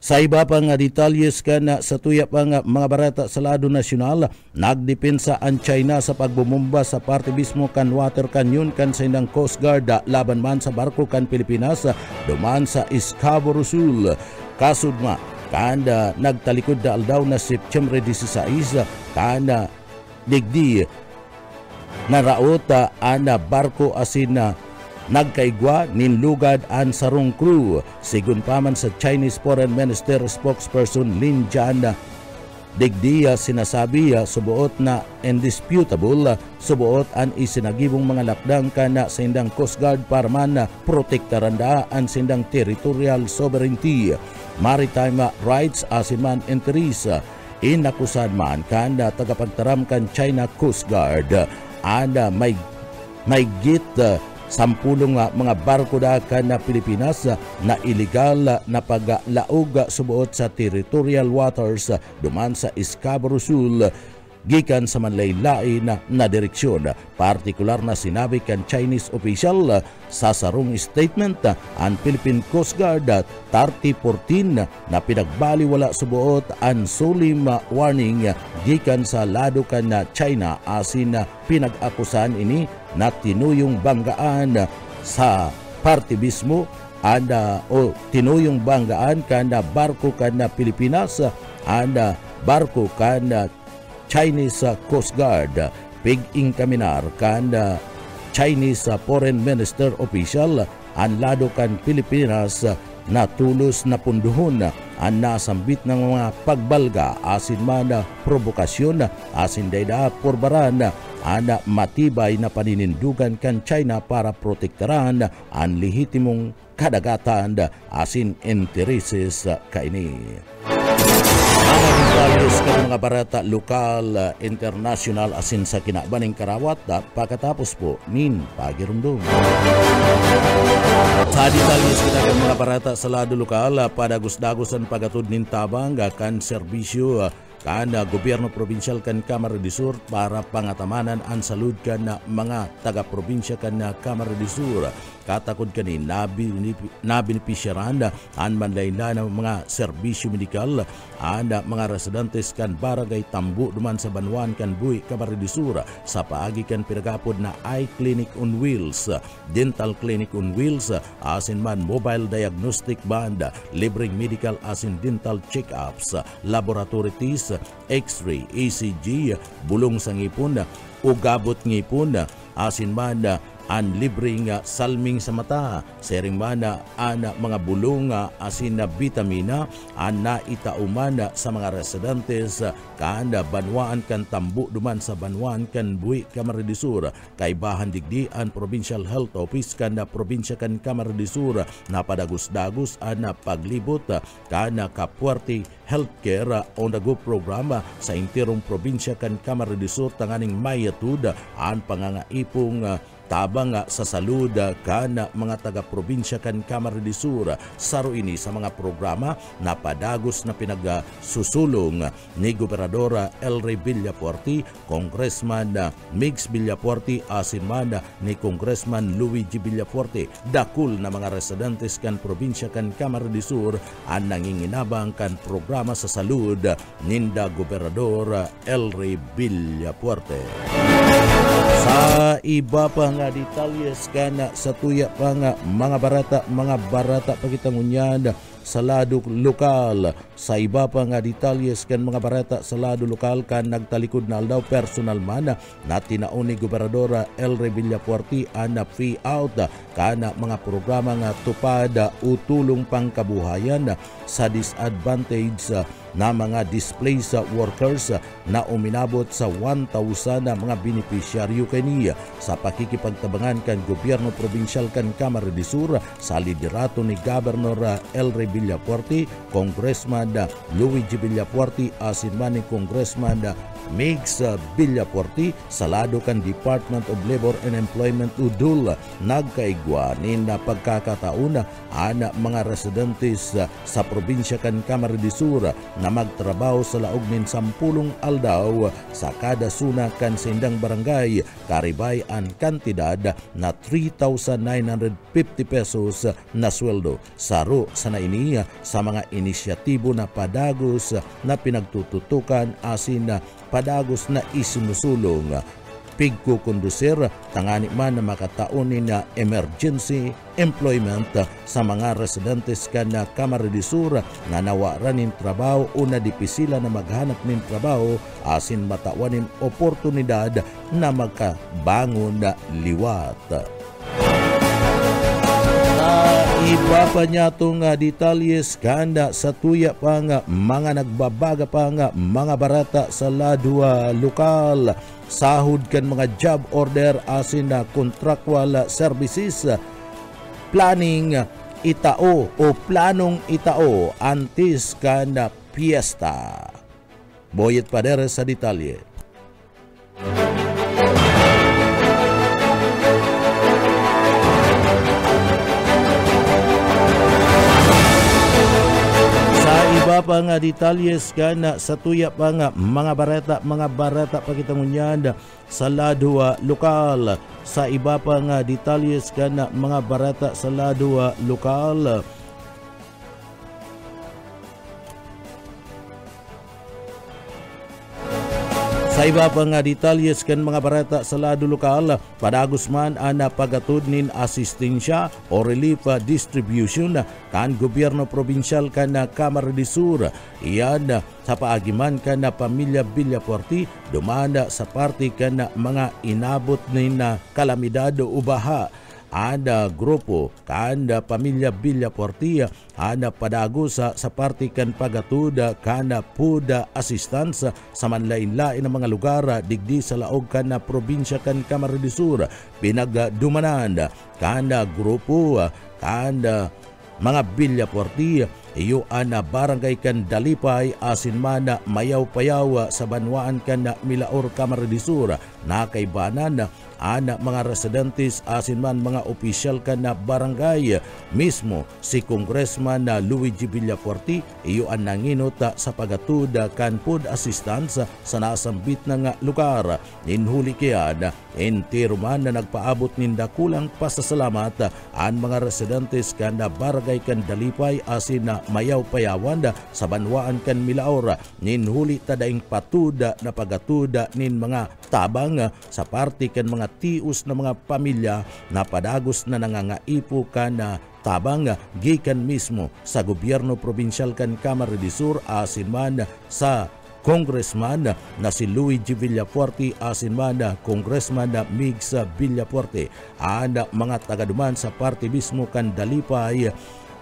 [SPEAKER 2] Sa iba pang detalyes kan sa tuya pang mga barata sa lado nasyonal, nagdepensa ang China sa pagbumomba sa parte mismo kan water canyon kan sa indang Coast Guard laban man sa barko kan Pilipinas duman sa Scarborough Shoal. Kasudma kanda nagtalikod da aldaw na September 16 kanda digdi naraota ana barko asin nagkaigwa ninlugad ang sarong crew. Sigun paman sa Chinese Foreign Minister spokesperson Lin Jian, digdiya sinasabi subuot na indisputable subuot ang isinagibong mga lakdang kana sa indang Coast Guard para man protektaran ang sindang territorial sovereignty, maritime rights asiman interests. Inakusan man kanda tagapagtaram kan China Coast Guard anda may git 10 mga barko kan na Pilipinas na illegal na paglaog subuot sa territorial waters duman sa Scarborough Shoal gikan sa manlaylay na direksyon. Partikular na sinabi kan Chinese official sa sarong statement ang Philippine Coast Guard 3014 na pinagbaliwala subuot ang solemn warning gikan sa lado kan na China asin pinag-akusan ini na tinuyong banggaan sa parte mismo o tinuyong banggaan kan barko kan Pilipinas barko kan Chinese Coast Guard pig-ing kaminar kan Chinese Foreign Minister official ang lado kan Pilipinas na tulos na punduhon ang nasambit ng mga pagbalga asin man provokasyon asin dayda porbaran ana matibay na paninindugan kan China para protektaran ang lehitimong kadagatan asin intereses kaini. Mga detalles kan mga barata lokal, international asin sa kinabaning karawat pagkatapos po nin pagirundong. Sa detalles kita kan mga barata sa lado lokal padagos-dagosan pagatod nin tabang kan serbisyo kan gobyerno provinsyal kan Camarines del Sur para pangatamanan ang salud kan mga taga-probinsya kan Camarines del Sur. Katakod kani nabinipisyaran ang manlayla ng mga serbisyo medikal ang mga residentes kan barangay Tambo duman sa Banwan kan Buhi Camarines del Sur sa paagi kan pinagapod na eye clinic on wheels, dental clinic on wheels asin man mobile diagnostic band, libreng medical asin dental check-ups, laboratory tests, x-ray, ECG, bulong sa ngipon, ugabot ngipon asin man ang libreng salming sa mata, sering mana ang mga bulong asin na vitamina ang naitauman sa mga residentes kan Banwaan kan Tambo duman sa Banwaan kan Buhi Camarines del Sur. Kaibahan digdi ang Provincial Health Office kan probinsya kan Camarines del Sur na padagos-dagos ang paglibot kan Kapuerte Healthcare on the Go program sa intirong probinsya kan Camarines del Sur tanganing mayatud ang pangangaipong tabang sa salud kan mga taga-probinsya kan Camarines del Sur. Saro ini sa mga programa na padagos na pinagsusulong ni Gobernador Elray Villafuerte, Congressman Migs Villafuerte asin man ni Congressman Luigi Villafuerte. Dakul na mga residentes kan probinsya kan Camarines del Sur ang nanginginabang kan programa sa salud ninda Gobernador Elray Villafuerte. Sa iba pa nga nga detalyes kana sa tuya pa nga mga barata pagitangunyan sa lado lokal. Sa iba pa nga detalyes kan mga barata sa lado lokal kan nagtalikod na aldaw personal man na tinaon ni Gobernadora Elre Villapuerte ana free out kana mga programa nga tupad o tulong pangkabuhayan sa disadvantage na mga displaced workers na uminabot sa 1,000 na mga benepisyaryo kaniya sa pakikipagtabangan kan gobyerno probinsyal kan Camarines Sur sa liderato ni Governor Elre Villapuerte, Congressman Luigi Villapuerte, asin man ni Congressman Migs Villapuerte sa lado kan Department of Labor and Employment UDUL nagkaigwanin na pagkakataon ana mga residentes sa probinsya kan Camarines Sur na magtrabaho sa laog nin 10 aldaw sa kada suna kan sindang barangay karibay ang kantidad na 3,950 pesos na sweldo. Saro sa naini sa mga inisyatibo na padagos na pinagtututukan asin padagos na isinusulong pigkukondusir tangani man na makataonin na emergency employment sa mga residentes kan na Camarines Sur na nawaranin trabaho o na dipisila na maghanap nin trabaho asin matawanin oportunidad na magkabangon na liwat. Iba pa niya itong detalyes kanda sa tuya pa nga mga nagbabaga pa nga mga barata sa lado lokal. Sahod kan mga job order asin na contractual services planning itao o planong itao antes kan fiesta. Boyet Padere sa detalye. Iba pa nga detalyes kana sa tuya pa nga mga barata pagitangunyan sa lado lokal. Sa iba pa nga detalyes kana mga barata sa lado lokal. Sa iba pa nga detalyes kan mga barata sa lado lokal, padagos man ana pagatod nin asistensya o relief distribution kan gobyerno probinsyal kan Camarines Sur. Iyan sa paagiman kan pamilya Villapuerte dumanda sa parte kan mga inabot nin kalamidad o baha. Ada grupo kanda pamilya Villapuerte ada padagos sa parte kan pagatuda kana puda assistance sa manlain-lain ng mga lugar digdi sa laog kan probinsya kan Camarines Sur pinagdumanan kanda grupo kanda mga Villapuerte iyo ana barangay kan Dalipay asin man mayaw-payaw sa banwaan kan Milaor Camarines Sur nakaibanan ana mga residentes asin man mga opisyal kan na barangay mismo si Congressman Luigi Villapuerte iyo ang nanginot sa pagatuda kan food assistance sa nasambit na nga lugar. Ninhuli kiyan entero man na nagpaabot ninda kulang pasasalamat ang mga residentes kan na barangay kan Dalipay asin na mayaw-payawan sa banwaan kan Milaor. Ninhuli tadaing patuda na pagatuda nin mga tabang sa parte kan mga tius na mga pamilya na padagos na nangangaipo kan na tabang gikan mismo sa gobyerno probinsyal kan Camarines Sur asin man sa Congressman na si Luigi Villapuerte asin man Congressman Migs Villapuerte. Ana mga tagaduman sa parte mismo kan Dalipay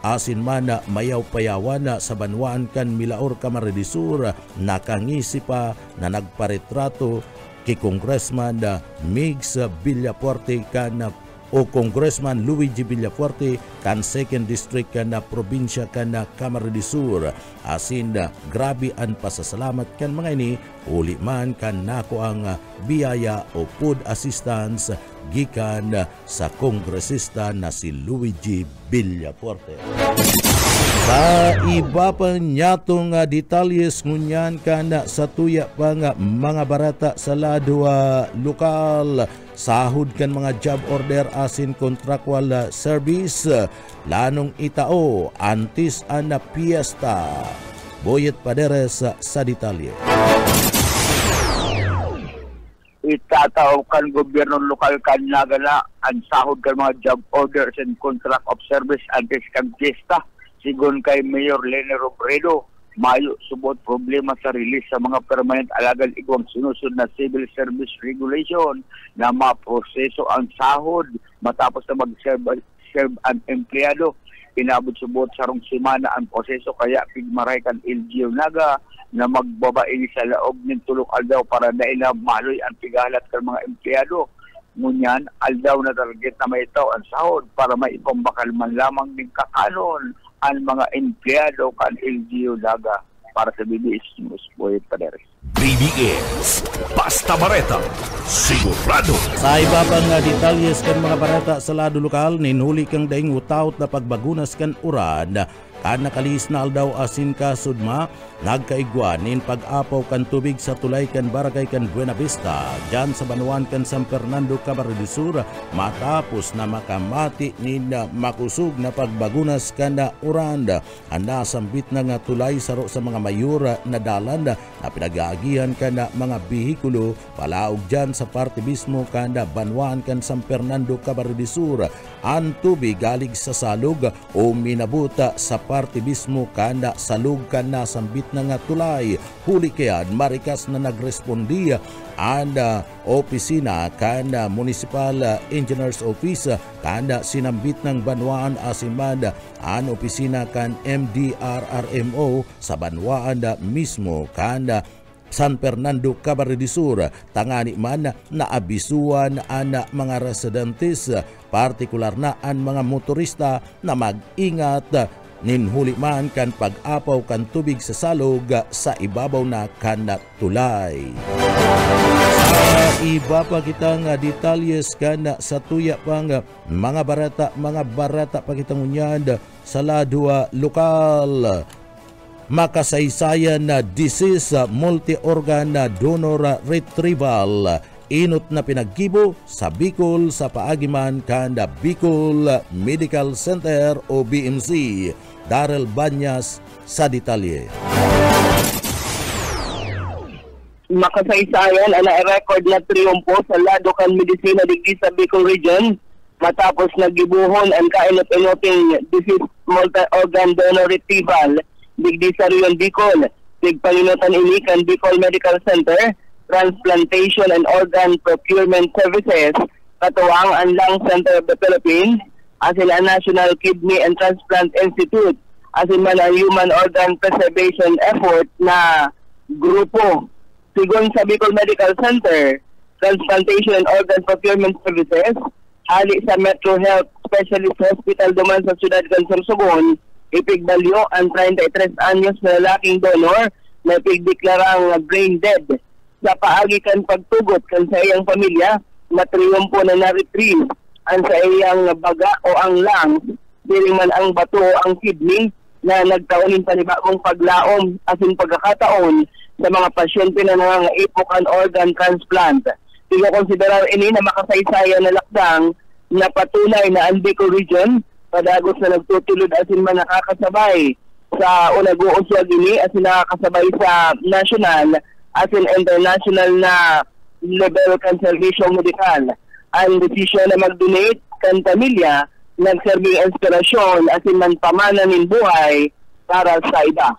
[SPEAKER 2] asin man mayaw-payawan sa banwaan kan Milaor Camarines Sur nakangisi pa na nagparetrato kay Congressman Migs Villapuerte kan o Congressman Luigi Villapuerte kan 2nd District kan probinsya kan Camarines Sur. Asin grabe ang pasasalamat kan mga ini uli man kan nako ang biyaya o food assistance gikan sa kongresista na si Luigi Villapuerte. Sa iba pa nyatong detalyes ngunyan kana sa tuya pa nga mga barata sa lado lokal. Sahod kan mga job order asin contractual service lanong itao antes ana fiesta. Boyet Paderes sa detalye.
[SPEAKER 7] itataw kan gobyerno lokal kan nagana ang sahod kan mga job orders and contract of service antes kan fiesta. Sigon kay Mayor Lene Robredo, mayo subot problema sa release sa mga permanent alagad igwang sinusunod na civil service regulation na maproseso ang sahod matapos na mag-serve ang empleyado. Inabot subot sa rong semana ang proseso kaya pigmaray kan LGU Naga na magbabain sa laog ng tulok aldaw para na maloy ang pigalat kan mga empleyado. Ngunyan, aldaw na target na may itaw ang sahod para maipambakal man lamang ng kakanon ang mga empleyado kan LGU Naga. Para sa BBS News, Boy Paderes.
[SPEAKER 1] BBS Basta Bareta sigurado.
[SPEAKER 2] Sa iba pang detalyes kan mga barata sa lado lokal, ninhuli kang daing utaot na pagbagunas kan uran kan nakalis na aldaw asin ka sudma nagkaigwanin pag-apaw kan tubig sa tulay kan barangay kan Buena Vista dyan sa Banuan kan San Fernando, Camarines Sur matapos na makamati ni makusog na pagbagunas kan uran. Anda sambit na nga tulay saro sa mga mayor na dalan na pinag-aagihan kan mga bihikulo palaog dyan sa parte mismo kan Banuan kan San Fernando, Camarines Sur. Ang tubig galig sa salog o minabuta sa parte mismo kanda salug kana sambit na nga tulay. Huli kaya marikas na nagrespondi ang opisina kanda Municipal Engineers Office kanda sinambit ng Banwaan Asimad ang opisina kan MDRRMO sa Banwaan mismo kanda San Fernando, Camarines Sur. Tangani man na abisuan ang mga residentes, partikular na ang mga motorista na mag-ingat ninhuli man kan pag-apaw kan tubig sa salog sa ibabaw na kan tulay. Sa iba pa kitang detalyes kan sa tuya pang mga barata pa kitang unyad sa lado lokal. Makasaysayan na disease multi-organ donor retrieval inot na pinaggibo sa Bicol sa paagiman kanda Bicol Medical Center o BMC. Darrell Banyas sa detalye.
[SPEAKER 8] Makasaysayan ang record na triumpo sa lado kan medisina digdi sa Bicol region matapos naggibuhon ang kainot-inoting disease multi-organ donor retrieval digdi sa Rion Bicol. Tigpanginutan ini kan Bicol Medical Center, Transplantation and Organ Procurement Services, katuwang ang Lung Center of the Philippines, asin ang National Kidney and Transplant Institute, asin man ang Human Organ Preservation Effort na grupo. Sigon sa Bicol Medical Center, Transplantation and Organ Procurement Services, hali sa Metro Health Specialist Hospital duman sa Siyudad kan Sorsogon, ipigbalyo ang 33 anyos na lalaking donor na ipigdeklarang brain dead. Sa paagi kan pagtugot kan sa iyang pamilya, matriyumpo na na-retrieve ang sa iyang baga o ang lungs, diring man ang bato o ang kidney na nagtaunin panibagong paglaom asin pagkakataon sa mga pasyente na nangangaipo kan organ transplant. Ino-konsiderar ini na makasaysayan na lakdang na patunay na ang Bicol region padagos na nagtutulod asin man nakakasabay sa unaguon siya gini asin nakakasabay sa national asin international na level kan servisyo medikal. Ang desisyon na mag-donate kan pamilya nagserbing inspirasyon asin man pamananin buhay para sa iba.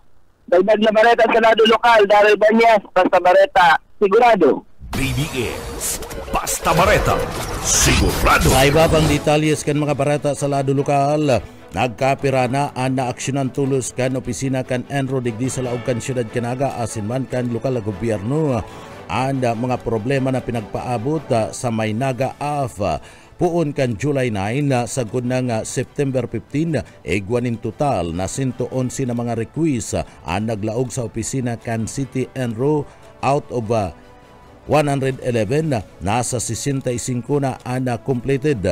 [SPEAKER 8] Dagdag na bareta sa lado lokal, Darrell Banyas, Basta Bareta, sigurado.
[SPEAKER 1] BBS Basta Bareta sigurado.
[SPEAKER 2] Sa iba pang detalyes kan mga barata sa lado lokal, nagkapira na ang naaksyonan tulos kan opisina kan Enro digdi sa laog kan siyudad Canaga asin man kan lokal na gobyerno ang mga problema na pinagpaabot sa Maynaga AF. Puon kan July 9 sa ng September 15, egwanin total na 111 na mga request ang naglaog sa opisina kan City Enro out of 111 nasa 65 na ang completed.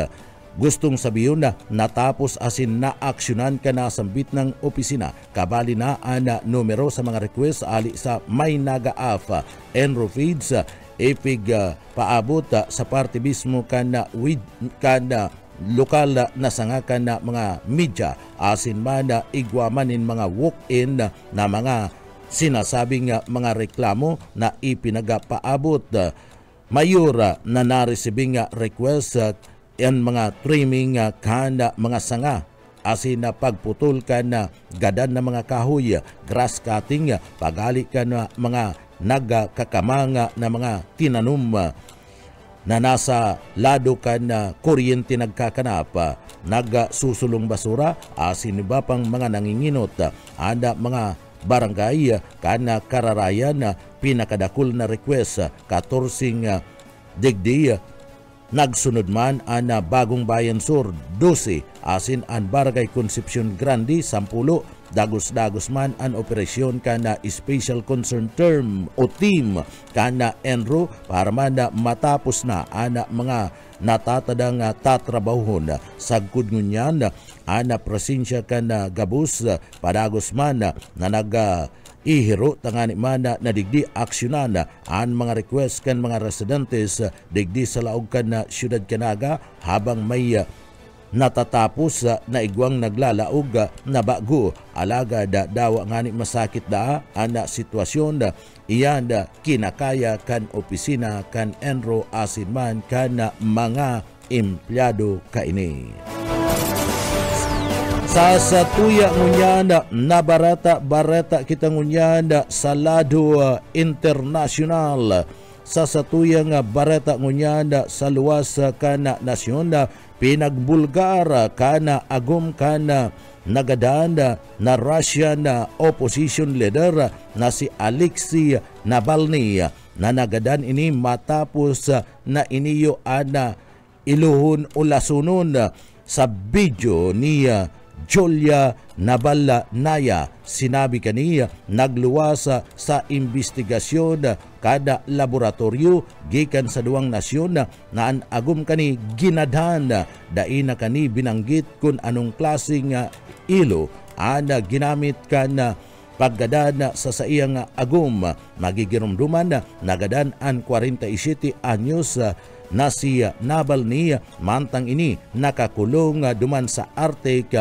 [SPEAKER 2] Gustong sabihin na natapos asin na aksyonan ka na sambit ng opisina. Kabali na ang numero sa mga request ali sa Maynaga AF Enro Feeds ipig paabot sa parte mismo kan lokal na sangakan na mga media asin man igwamanin mga walk-in na mga sinasabing mga reklamo na ipinagapaabot. mayor na naresibing request yan mga trimming kana mga sanga asin na pagputol ka na gadan na mga kahoy, grass cutting, pagali ka na mga nagkakamanga na mga tinanom na nasa lado ka na kuryente nagkakanap, nagsusulong basura, asin ba pang mga nanginginot, anda mga barangay kana kararayan pinakadakul na request 14 digdi nagsunod man ang Bagong Bayan Sur 12 asin ang Barangay Concepcion Grande 10 dagos-dagos man ang operasyon kana Special Concern Term o Team kana Enro para man matapos na ana mga natatadang tatrabahon sagkod ngunyan ana presensya kana gabus padagos man na ihiro tangani man na digdi aksyonan ang mga request kan mga residentes digdi sa laog kan na siyudad Canaga habang may natatapos na igwang naglalaog na bago alaga dawa ngani masakit ana sitwasyon iyan kinakaya kan opisina kan Enro asin man kan mga empleyado kaini. Sa satuya ngunyanda na barata kita ngunyanda sa lado internasyonal. Sa satuya nga barata ngunyanda sa luwas kana nasyon pinagbulgar kana agum kana nagadanda na Russian opposition leader na si Alexei Navalny na nagadan ini matapos na iniyo ana iluhon o lasunon sa video niya Julia Navalnaya. Sinabi kaniya nagluwas sa investigasyon kada laboratorio gikan sa duwang nasyon na an agum kani ginadhan daina kani binanggit kung anong klaseng ilo ana ginamit kan paggadan sa saiyang agum magigirumduman nagadan an 47 anyos na si Navalny mantang ini nakakulong duman sa Arctic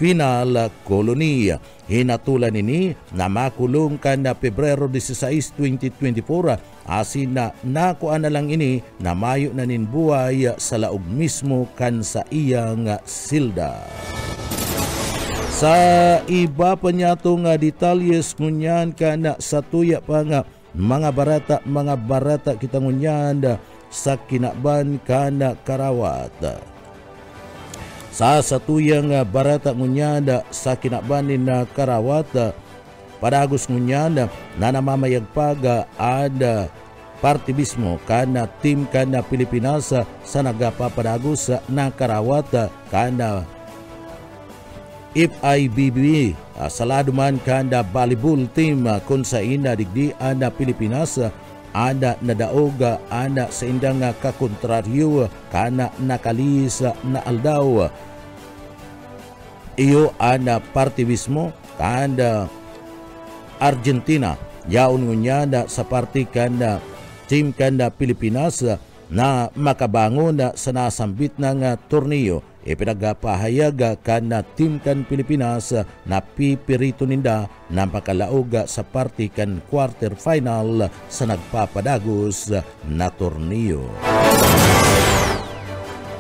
[SPEAKER 2] Penal Colony. Hinatulan ini na makulong kan na Pebrero 16, 2024 asin na nakuan na lang ini na mayo na ninbuhay sa laog mismo kan sa iyang silda. Sa iba pa niya itong detalyes ngunyan ka na sa tuya pa nga mga barata kita ngunyan sa kinaban ka na Karawat. Sa satuyang barata ngunyan sa kinaban na Karawat, padagos ngunyan na namamayagpag ad partibismo kana team kana Pilipinas sa nagapapadagos na Karawat kana FIBB sa laduman kanda volleyball team kung sa ina digdi ana Pilipinas ana nadaog ana sa indang kakontraryo kana nakalis na aldaw iyo ana partibismo kanda Argentina yaon ngunya sa party kanda team kanda Pilipinas na makabangon sa nasambit ng torneo. Ipinagpahayag kan na team kan Pilipinas na pipirito ninda na makalaog sa party kan quarter final sa nagpapadagos na torneo.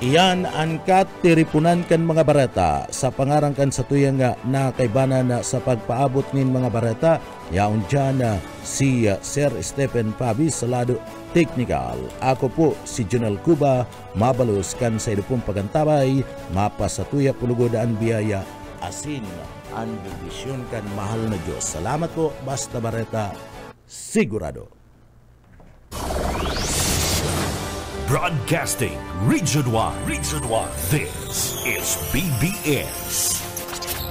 [SPEAKER 2] Iyan ang katiripunan kan mga barata sa pangarangkan sa tuyang na kaibanan sa pagpaabot nin mga barata. Yaon dyan si Sir Stephen Pabis sa lado technical. Ako po si Jonel Cuba, mabalos kan sa idupong pagantabay, mapasatuya pulugodaan biyaya, asin ang bendisyon kan mahal na Diyos. Salamat po, basta bareta, sigurado.
[SPEAKER 1] Broadcasting Region 1. This is BBS.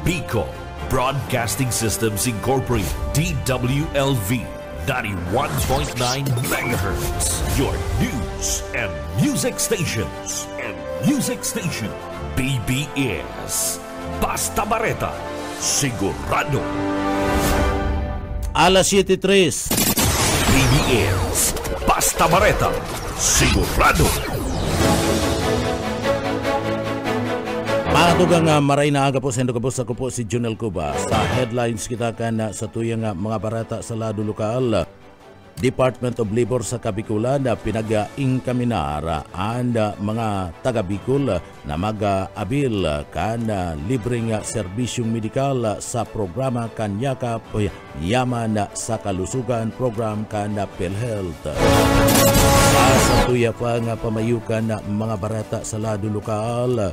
[SPEAKER 1] Bicol Broadcasting Systems Incorporated. DWLV 91.9 MHz. Your news and music stations. BBS. Basta Bareta. Sigurado.
[SPEAKER 2] Alas 7:03.
[SPEAKER 1] BBS. Basta Bareta. Sigurado.
[SPEAKER 2] Mga tugang maray na aga po sa Indogabos, ako po si Jonel Cuba. Sa headlines kita kan sa tuyang mga barata sa lado lokal. Department of Labor sa Kabikulan na pinag-ingkaminar ang mga taga-Bicol na mag-abil kan libreng serbisyong medikal sa programa Kanyakap Yaman sa Kalusugan program kan PhilHealth. Sa tuya pa nga pamayukan na mga barata sa lado lokal,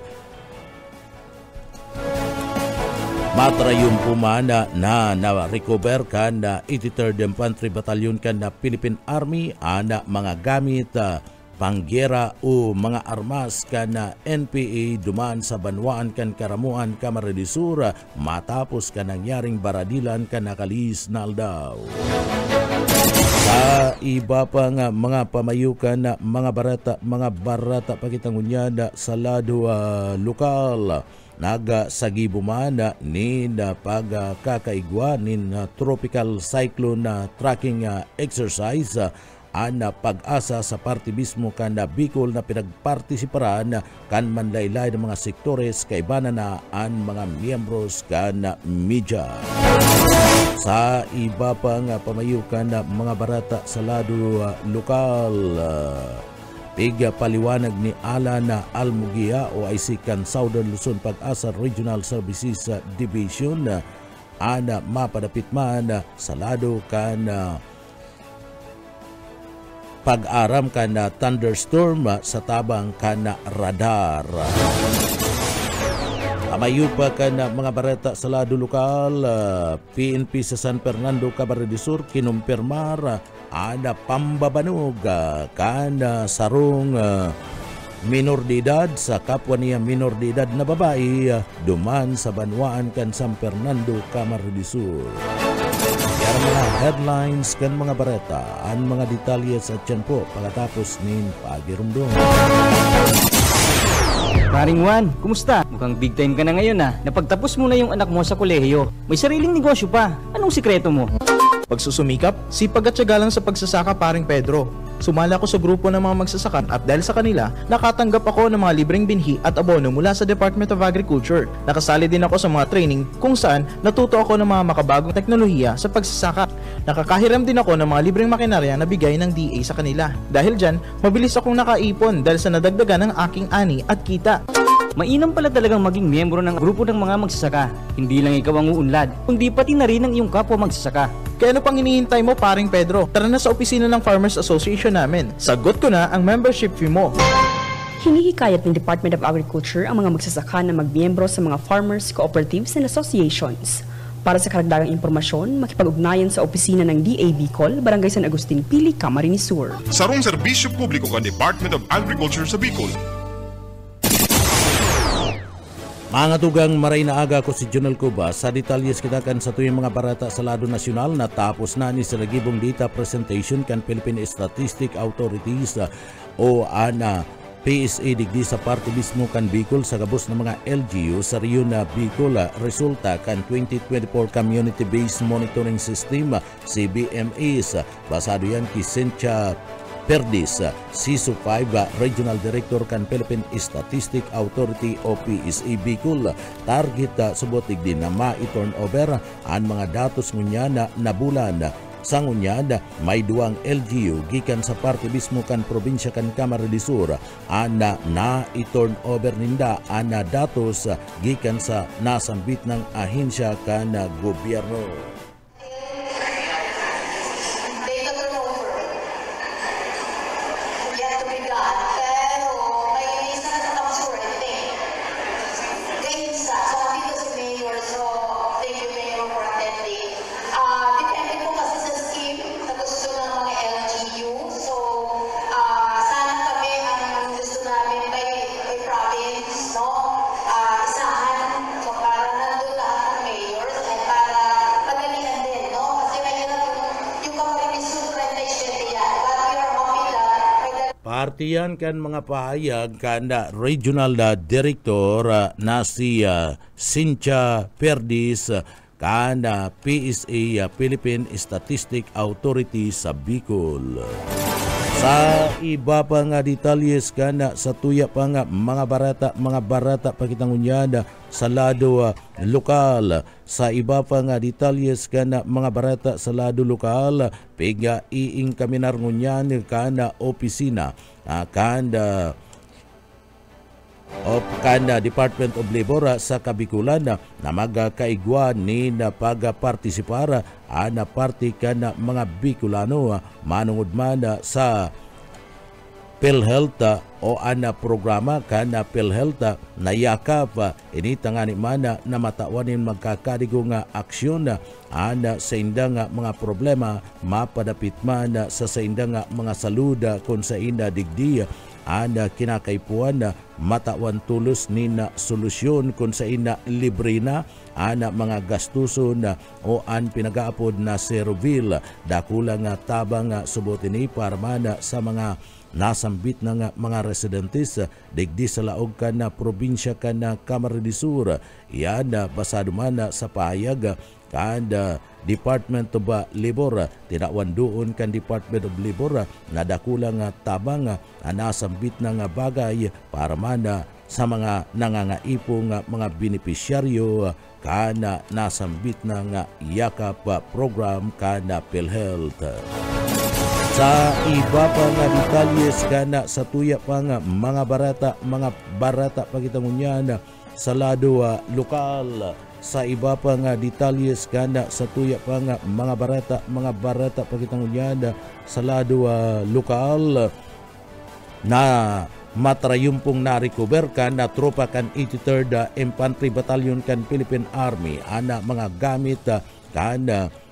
[SPEAKER 2] matrayong pumana na recover kan na 83rd Infantry Battalion kan na Philippine Army ana mga gamit panggera o mga armas kan na NPA dumaan sa Banwaan kan Karamuan, Camarines Sur matapos kan nangyaring baradilan kan nakalis na aldaw. Sa iba pa nga mga pamayukan na mga barata pakitangunya sa lado lokal, nagsagibuman nin pagkakaigwa nin tropical cyclone tracking exercise ang pag-asa sa partibismo kan Bicol na pinagpartisiparan kan manlaylay ng mga sektores kaibanan na ang mga miyembros kan media. Sa iba pa nga pamayukan na mga barata sa lado lokal, paliwanag ni Alan Almugia o IC kan Southern Luzon Pag-asa Regional Services Division ana mapadapit man sa lado kan pag-aram kan thunderstorm sa tabang kan radar. Amayo pa kan mga barata sa lado lokal, PNP sa San Fernando, Camarines Sur kinumpirmar ana pambabanog kan sarong minor de edad sa kapwa niya minor de edad na babae duman sa Banwaan kan San Fernando, Camarines Sur. Yan mga headlines kan mga barata, ang mga detalye sa tiyan po pagkatapos nin pagirumdum.
[SPEAKER 3] Paring Juan, kumusta? Mukhang big time ka na ngayon Napagtapos mo na yung anak mo sa kolehiyo. May sariling negosyo pa. Anong sikreto mo?
[SPEAKER 4] Pagsusumikap, sipag at tiyaga lang sa pagsasaka, paring Pedro. Sumali ako sa grupo ng mga magsasaka at dahil sa kanila, nakatanggap ako ng mga libreng binhi at abono mula sa Department of Agriculture. Nakasali din ako sa mga training kung saan natuto ako ng mga makabagong teknolohiya sa pagsasaka. Nakakahiram din ako ng mga libreng makinarya na bigay ng DA sa kanila. Dahil dyan, mabilis akong nakaipon dahil sa nadagdagan ng aking ani at kita.
[SPEAKER 3] Mainam pala talagang maging miyembro ng grupo ng mga magsasaka. Hindi lang ikaw ang uunlad, kundi pati na rin ang iyong kapwa magsasaka.
[SPEAKER 4] Kaya ano pang hinihintay mo, paring Pedro? Tara na sa opisina ng Farmers Association namin. Sagot ko na ang membership fee mo.
[SPEAKER 5] Hinihikayat ng Department of Agriculture ang mga magsasaka na magmiyembro sa mga farmers, cooperatives and associations. Para sa karagdagang impormasyon, makipag-ugnayan sa opisina ng DA Bicol, Barangay San Agustin Pili, Camarines Sur.
[SPEAKER 6] Sarong serbisyo publiko ka Department of Agriculture sa Bicol.
[SPEAKER 2] Mga tugang maray na aga ko si Jonel Cuba sa detalyes kita kan sa tuyong mga barata sa lado nasyonal na tapos na ni Silagibong Data Presentation kan Philippine Statistic Authorities o ana PSA digdi sa parte mismo kan Bicol sa gabos ng mga LGU sa Riyon na Bicol resulta kan 2024 Community Based Monitoring System CBMS basado yan kay Cynthia Perdis, CISO 5 Regional Director kan Philippine Statistic Authority o PSA Bicol. Target subotig din na ma-turnover ang mga datos ngunya na bulan. Sa ngunya may duwang LGU gikan sa parte mismo kan probinsya kan Camarines Sur ana na-turnover ninda ang datos gikan sa nasambit ng ahensya kan gobyerno. Partiyan kan mga pahayag kan Regional Director na si Cynthia Perdis kan PSA Philippine Statistic Authority sa Bicol. Sa iba pa nga detalyes kana sa tuya pa nga mga barata pakitangunyada sa lado lokal. Sa iba pa nga detalyes kana mga barata sa lado lokal piga iing kaminar ngunyan kana opisina kanda Department of Labor sa Kabikulan na magkaigwa ni na pagapartisipara ana party kana mga Bicolano manungod man sa PhilHealth o ana programa kana PhilHealth na yakap initangani man na matawanin magkakadigo nga aksyon ana sa indang mga problema mapadapit man sa indang mga saluda kung sa inda digdi ana kinakaipuan matawan tulos ni na solusyon kung sa ina libre na ana mga gastuson o an pinagaapod na servil dakula nga tabang subot ini para man sa mga nasambit na nga mga residentes digdi sa laog ka na probinsya ka na Camarines Sur yan basado man sa pahayag kada Department of Labor tinawan doon kan Department of Labor na dakula nga tabang nasambit na nga bagay para man sa mga nangangaipo nga mga benepisyaryo kana nasambit na nga yakap program kana PhilHealth. Sa iba pa nga detalyes kana sa tuya pa nga mga barata pagitangunyan sa lado lokal. Sa iba pa nga detalyes kana sa tuya pa nga mga barata pagitangunyan sa lado lokal na matrayumpong na-recover kan na tropa kan 83rd Infantry Battalion kan Philippine Army ana mga gamit kan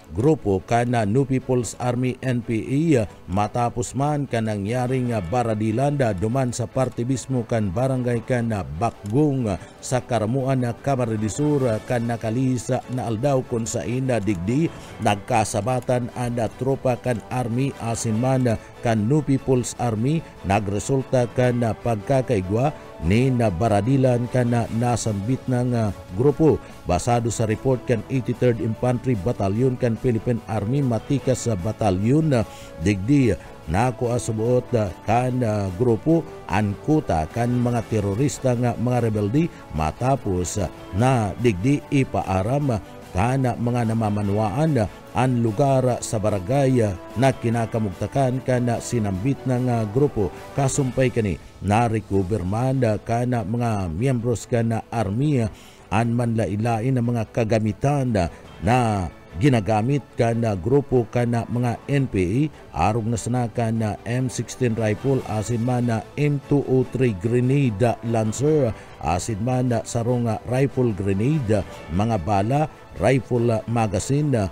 [SPEAKER 2] grupo kana New People's Army NPA matapos man kan nangyaring baradilanda duman sa parte mismo kan barangay kan Bakgong sa Karamuan na Camarines Sur kan nakalisa na aldaw kun sa ina digdi nagkasabatan ana tropa kan Army asin man kan New People's Army nagresulta kan pagkakaigwa ni na baradilan kan nasambit ng grupo basado sa report kan 83rd Infantry Battalion kan Philippine Army matikas sa batalyon digdi nako asubuot kan grupo ankuta kan mga terorista nga mga rebelde matapos na digdi ipaaram kana mga namamanwaan ang lugar sa barangay na kinakamugtakan kana sinambit ng grupo kasumpay kani na-recover man kana mga miyembros kana army an manlailain na mga kagamitan na ginagamit kana grupo kana mga NPA arog na sana kana M16 rifle asin man na M203 grenade lancer asin man sarong rifle grenade mga bala rifle magazine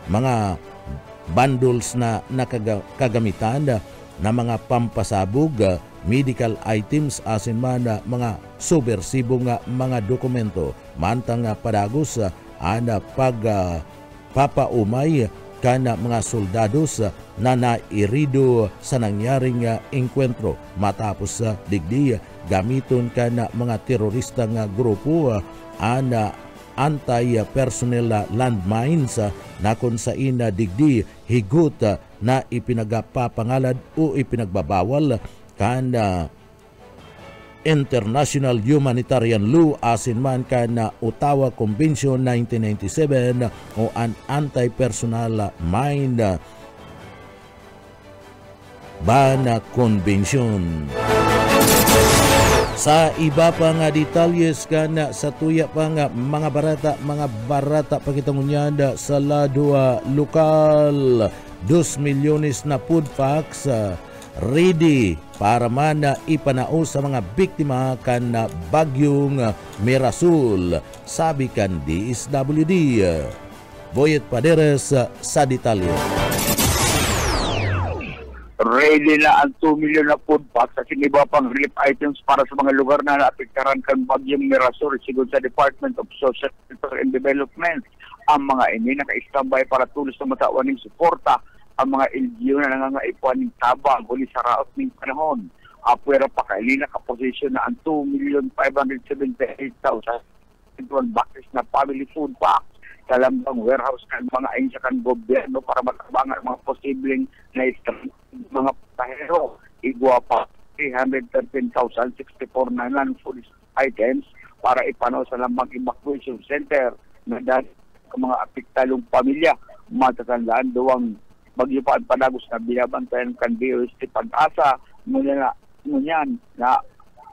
[SPEAKER 2] mga bundles na nakagamitan na mga pampasabog medical items asin man mga subversibo nga mga dokumento mantang padagos ana papaumay kana mga soldados na nairido sa nangyaring engkwentro matapos digdi gamiton kana mga terorista nga grupo ana anti-personnel landmines na kung sa ina digdi higot na ipinagapapangalad o ipinagbabawal kana International Humanitarian Law asin man kana Ottawa Convention 1997 o an anti-personnel mine ban convention. Sa iba pa nga detalyes kana sa tuya pa nga mga barata pakitangunyada sa lado lokal 2 milyones na food packs ready para man ipanao sa mga biktima kan bagyong Mirasul sabi kan DSWD. Boyet Paderes sa detalye.
[SPEAKER 7] Ready na ang 2 million na food packs at iba pang relief items para sa mga lugar na naapektaran kan bagyong Mirasol sigon sa Department of Social and Development. Ang mga ini naka-standby para tulos na matawan ng suporta ang mga LGU na nangangaipuan ng tabang uli sa raot ng panahon. Apwera pa kaili nakaposisyon na ang 2,578,000 boxes na family food packs sa lambang warehouse kan mga ahensya kan gobyerno para matabangan ang mga posibleng na mga pasahero. Igwa pa 313,064 na non-food items para ipanaw sa lambang evacuation center na dahil sa mga apektalong pamilya. Matatandaan duwang magyupaan padagos na binabantayan kan DOST Pag-asa ngunyan na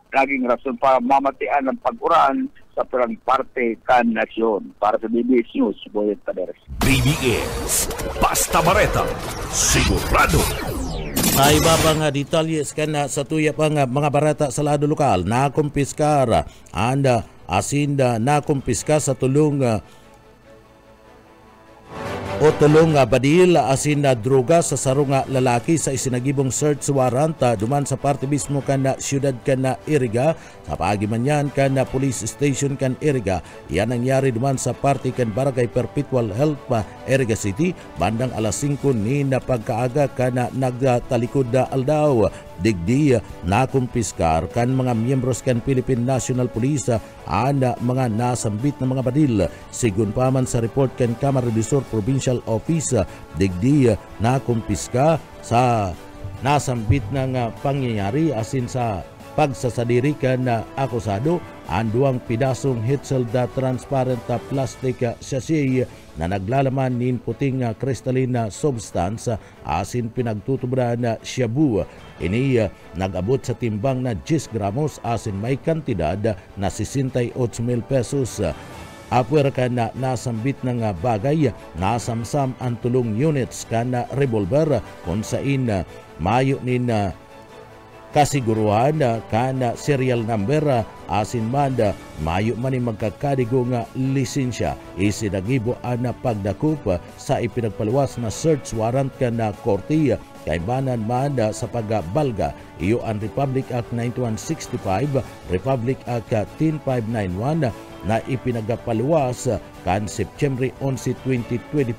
[SPEAKER 7] naging rason para mamatian ng pag-uraan sa perang parte kan nasyon. Para sa BBS News, Boyet Paderes.
[SPEAKER 1] BBS, Basta Bareta, sigurado.
[SPEAKER 2] Sa iba pa nga detalles kana sa tuya pa nga mga barata sa lado lokal na kumpiskar anda asinda na kumpiska sa tulong badil asin na droga sa sarunga lalaki sa isinagibong search warrant duman sa parte mismo kan siyudad kan Iriga sa paagiman yan kan police station kan Iriga. Yan nangyari duman sa parte kan Barangay Perpetual Health Iriga City bandang alas 5 ni na pagkaaga kan nagtalikod aldaw. Digdi na kumpiskar kan mga miyembros kan Philippine National Police mga nasambit na mga badil. Sigun pa man sa report kan Kamara Revisor Provincial Office, digdi na kumpiska sa nasambit ng pangyayari asin sa pagsasadiri kan akusado ang duwang pidasong Hitzelda transparent plastic sachet na naglalaman nin puting crystalline substance asin pinagtutubra na shabu. Ini nag-abot sa timbang na 10 gramos asin may kantidad na 68,000 pesos. Apwer ka na nasambit ng bagay, nasamsam ang tulong units ka na revolver kung sain mayo nin kasiguruhan kana serial number asin man mayo man magkakadigo nga lisensya. Isinagibo na pagdakup sa ipinagpaluwas na search warrant kana korte kay banan man sa pagbalga iyo ang Republic Act 9165, Republic Act 10591 na ipinagapaluwas kan September 11, 2025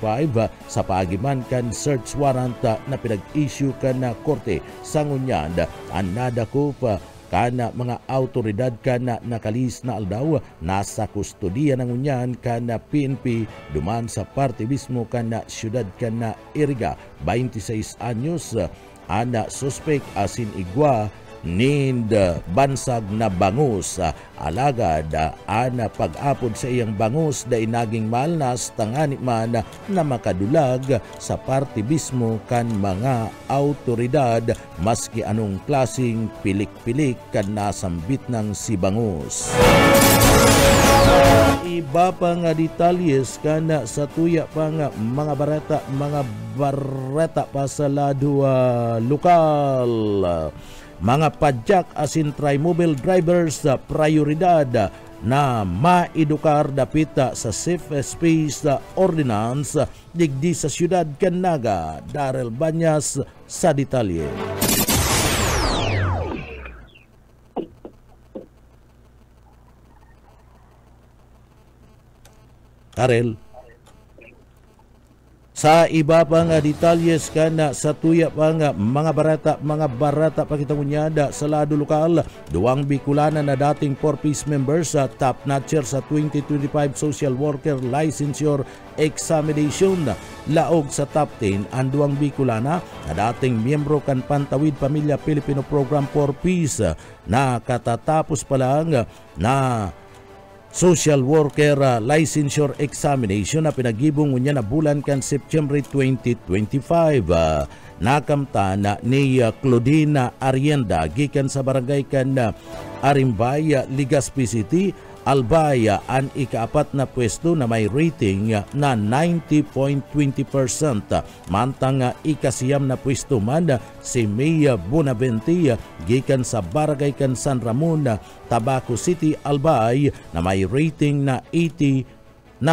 [SPEAKER 2] sa paagiman kan search warrant na pinag-issue kan na korte. Sangunyan ang nadakop kana mga autoridad kana nakalis na aldaw nasa kustodiya ng unyan kana PNP duman sa parte mismo kana siyudad kana Iriga. 26 anyos ana suspect asin igwa nind bansag na bangus alagad ana pag-apod sa iyang bangus da inaging malnas tangani man na makadulag sa parte mismo kan mga autoridad maski anong klasing pilik-pilik kan nasambit ng si bangus. Iba pa nga detalyes kana sa tuya pa nga mga barata pa sa lado lokal. Mga padyak asin tri-mobile drivers sa prioridad na maedukar dapita sa safe space ordinance digdi sa siyudad kan Naga. Darrell Banyas sa detalye. Karel. Sa iba pa nga detalyes kana sa tuya pa nga mga barata pakita mo nyada sa lado lokal. Duwang Bicolana na dating 4-piece members sa top notcher sa 2025 Social Worker Licensure Examination. Laog sa top 10 ang duwang Bicolana na dating miyembro kan Pantawid Pamilya Filipino Program 4-piece na katatapos pa lang na Social Worker Licensure Examination na pinagibong unya na bulan kan September 2025. Nakamta na ni Claudina Arienda gikan sa barangay kan Arimbay, Legazpi City, Albaya ang ikaapat na pwesto na may rating na 90.20%. Mantang ikasiyam na pwesto man si Mia Bonavente gikan sa barangay kan San Ramon, Tabaco City, Albay na may rating na 89.20%.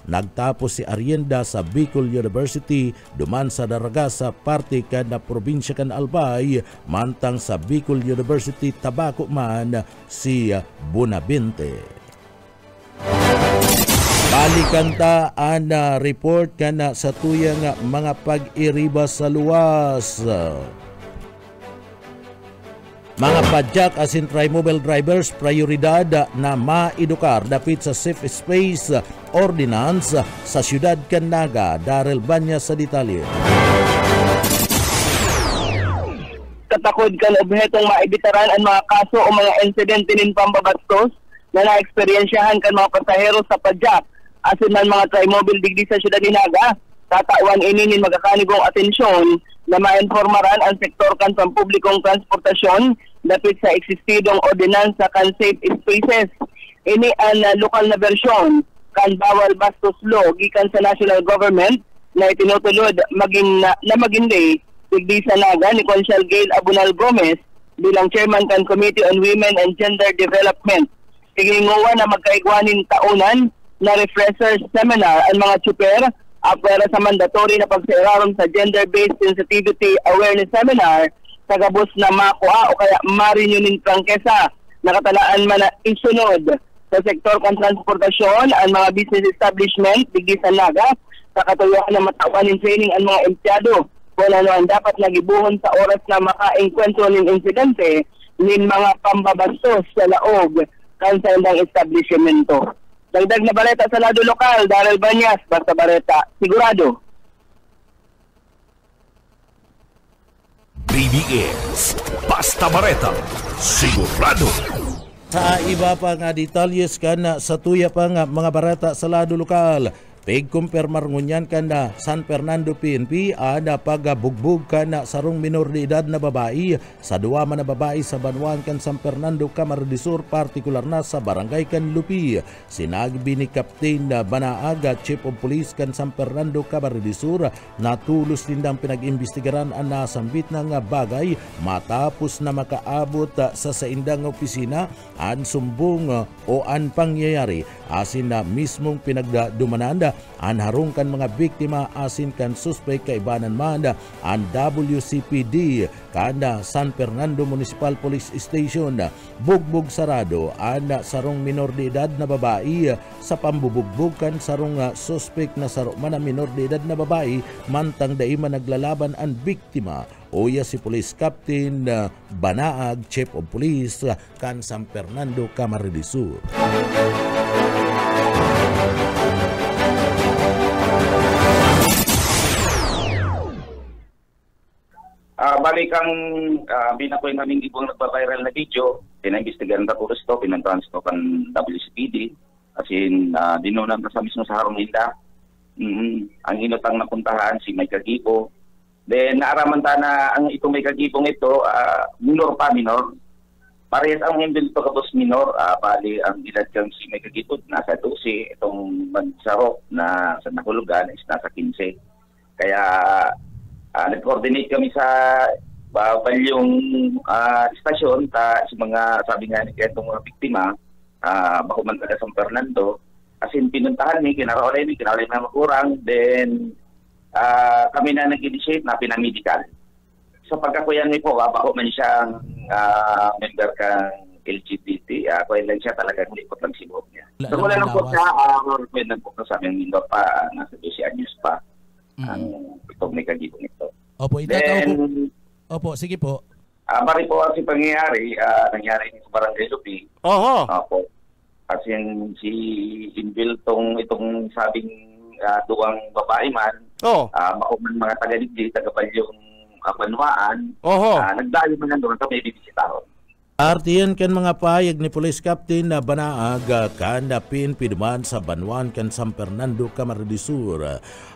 [SPEAKER 2] Nagtapos si Arienda sa Bicol University duman sa daraga sa parte kan na probinsya kan Albay, mantang sa Bicol University Tabaco man si Bonavente. Balikan ta ang report kana sa tuyang mga pag-iriba sa luwas. Mga padyak asin tri-mobile drivers prioridad na maedukar dapit sa safe space ordinance sa siyudad kan Naga. Darrell Banyas sa detalye.
[SPEAKER 8] Katakod kan obhetong maibitaran ang mga kaso o mga insidente nin pambabastos na na-eksperyensyahan kan mga pasahero sa padyak asin man mga tri-mobile digdi sa siyudad ni Naga. Tatawan ini nin magakanigong atensyon na mainformaran ang sektor kan pampublikong transportasyon dapit sa eksistidong ordinansa kan safe spaces. Ini ang lokal na bersyon kan bawal bastos law gikan sa national government na itinutulod magindi digdi sa Naga ni Consial Gail Abunal Gomez bilang chairman kan Committee on Women and Gender Development. Tiginguwa na magkaigwanin taunan na refresher seminar ang mga tsuper apwera sa mandatory na pagsairaron sa Gender-Based Sensitivity Awareness Seminar sa gabos na makuha o kaya marinyunin prangkesa nakatalaan man na isunod sa sektor kan transportasyon ang mga business establishment digdi sa Naga sa katuyuan na matawanin training ang mga empleyado kung ano ang dapat nagibuhon sa oras na makaengkwentro ng insidente nin mga pambabastos sa laog kan sa indang establishmento. Dagdag na baleta sa lado lokal, Darrell Banyas, Basta Bareta, Sigurado.
[SPEAKER 1] BBS, Basta Bareta, Sigurado.
[SPEAKER 2] Sa iba pa nga detalyes kan sa tuya pa nga mga barata sa lado lokal. Pigkumpirmar ngunyan kan na San Fernando PNP ada pagabugbog kan na sarong minor de edad na babae sa duwa man na babae sa Banwan kan San Fernando, Camarines del Sur, partikular na sa barangay kan Lupi. Sinagbi ni Captain Banaaga, Chief of Police kan San Fernando, Camarines del Sur, na tulos nindang pinag-imbestigaran ang nasambit na nga bagay matapos na makaabot sa saindang opisina ang sumbong o ang pangyayari asin na mismong pinagdumananda ang harungkan mga biktima asin kan suspect kaibanan man ang WCPD kanda San Fernando Municipal Police Station. Bugbog sarado ang sarong minor de edad na babae sa pambubugbog kan sarong suspect na sarong man minor de edad na babae mantang daima naglalaban ang biktima. Uya si Police Captain Banaag, Chief of Police kan San Fernando, Camarines del Sur.
[SPEAKER 9] Balik ang binakoy naming ibang nagpa-viral na video, pinaimbestigaran na pulos to, pinag-transfer kan WCPD, as in dinunan na sa mismo sa harong nila. Ang inutang napuntahan si May Kagipo. Then naaraman ta na ang itong May Kagipong ito, minor. Parehas ang hindi ito kapos minor, bali ang edad kang si May Kagipo, nasa 12, itong mansarok na sa nahulugan is nasa 15. Kaya nag-coordinate kami sa balyong istasyon sa mga sabi nga ni itong mga biktima bako man taga San Fernando as in pinuntahan ni kinaraolay na makurang then kami na nag-initiate na pinamedical sa pagkakuyan ni po bako man siyang member kang LGBT kuya lang siya talaga likot lang si Bob niya so wala lang po siya pwede lang po sa aming minor pa nasa 12 anyos pa ang itong May Kagipong ito.
[SPEAKER 2] Opo, Opo, sige po.
[SPEAKER 9] Bari po kasi pangyayari, nangyari sa Barangay Lupi. Opo. Kasi si Inbil itong sabing duwang babae man, makuman mga taga-digdi, taga-balyong Banwaan, nagdayo man nandun ito may bibisitahon.
[SPEAKER 2] Artiyan kan mga payag ni Police Captain na Banaag kan na PNP duman sa Banwan kan San Fernando, Camarines del Sur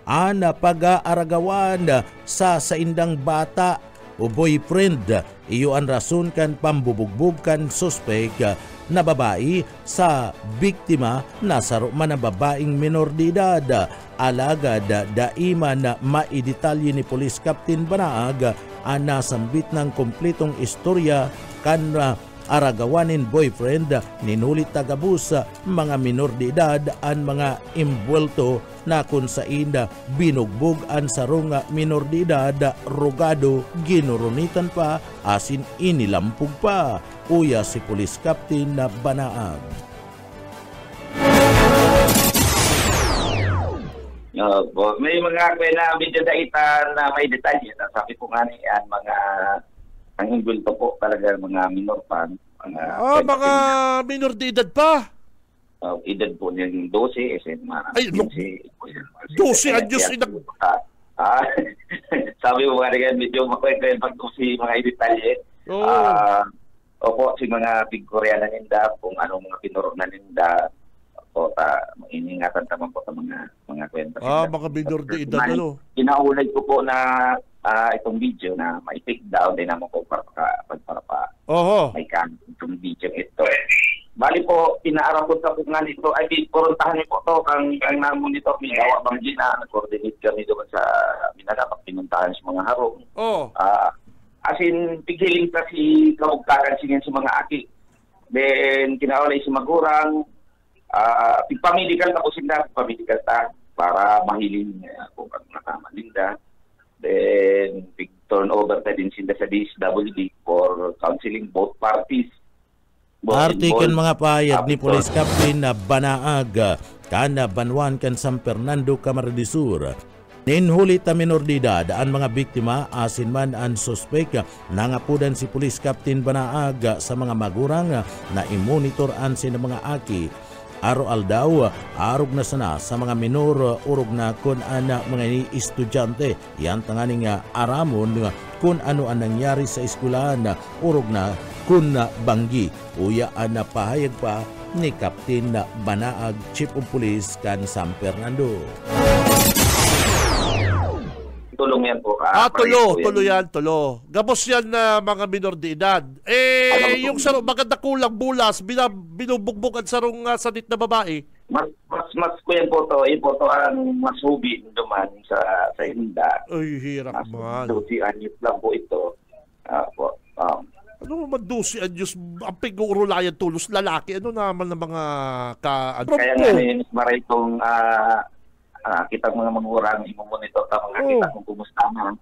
[SPEAKER 2] ang pag-aaragawan sa indang bata o boyfriend iyo ang rason kan pambubugbog kan suspect na babae sa biktima na saro man na babaeng minor de edad. Alagad daima na maidetalye ni Police Captain Banaag ang nasambit ng kumpletong istorya kan aragawanin boyfriend ninulit tagabus mga minor de edad ang mga imbuelto na kung saan binugbog ang sarong minor de edad rogado ginurunitan pa asin inilampog pa. Uya si Police Captain na Banaag.
[SPEAKER 9] May mga kwela video data na may detalye na sabi ko nga niyan mga Ang involved po talaga mga minor pa.
[SPEAKER 10] Mga minor de edad pa.
[SPEAKER 9] Edad po niyang 12,
[SPEAKER 10] Ay, 12 anyos
[SPEAKER 9] sabi mo nga rin, medyo makwento pag si mga detalye. Opo, si mga Pig-Korea na ninda, kung anong mga pinuro na ninda, o iningatan naman po sa mga kwento.
[SPEAKER 10] Mga minor de edad, ano?
[SPEAKER 9] Inaulay ko po na itong video na may take down din naman po para may itong video ito. Bali po, inaarap ko sa pungan ito, ay poruntahan niyo po ito, kang namon nito, may gawa bang gina, nag-coordinate kami doon sa minagapag pinuntahan sa mga harong. As in, pighiling ka si kabugtakan singin sa mga aki. Then, kinaulay si magurang, pigpamedical na po sila, pigpamedical ta, para mahiling kung ano nakama linda. Then, pig-turn over na din sila sa DSWD for counseling both parties.
[SPEAKER 2] Artikan mga payag ni Police Captain na Banaag kana Banwan kan San Fernando Camarines Sur. Ninhuli ta minor de edad ang mga biktima asin man ang suspek nangapudan si Police Captain Banaag sa mga magurang na imonitor an sina mga aki. Aro aldaw, arog na sana sa mga minor urog na kun ana mga estudyante yan tanganing aramon kung ano ang nangyari sa eskwelahan urog na kun banggi uyaan na pahayag pa ni Captain Banaag, Chief of Police kan San Fernando.
[SPEAKER 9] Tulong yan po.
[SPEAKER 10] Tulo. Gabos yan na mga minor de edad. Yung sarong maganda kulang bulas, binubugbugan sarong sanit na babae.
[SPEAKER 9] Mas ko yan po to. Yung po to ang mas hubi duman sa hinda.
[SPEAKER 10] Ay, hirap man.
[SPEAKER 9] 12 anyos lang po ito.
[SPEAKER 10] Ano naman 12 anyos? Ang pigurulayan tulos lalaki. Ano naman ng mga
[SPEAKER 9] Kaya nga mas maray itong kita mga mangurang imumonitor ta mga kita kung kumusta na.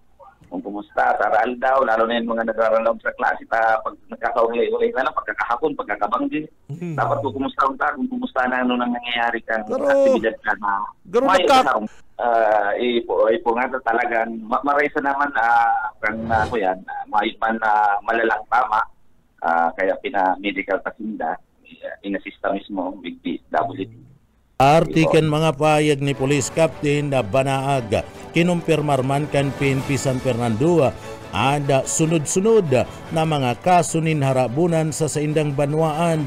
[SPEAKER 9] Kung kumusta, taral daw, lalo na yung mga nagraralog sa klase pag nagkakaulay-ulay na lang, pagkakahapon, pagkakabanggi. Dapat kung kumusta kung kumusta na ano nang nangyayari kang aktibidad ka na. Ipo nga talagang, maraysa naman may man malalang tama, kaya pina-medical pasinda, inasista mismo with DSWD.
[SPEAKER 2] Artikan mga payag ni Police Captain na Banaag kinumpirmar man kan PNP San Fernando ada sunod-sunod na mga kaso nin harabunan sa saindang banwaan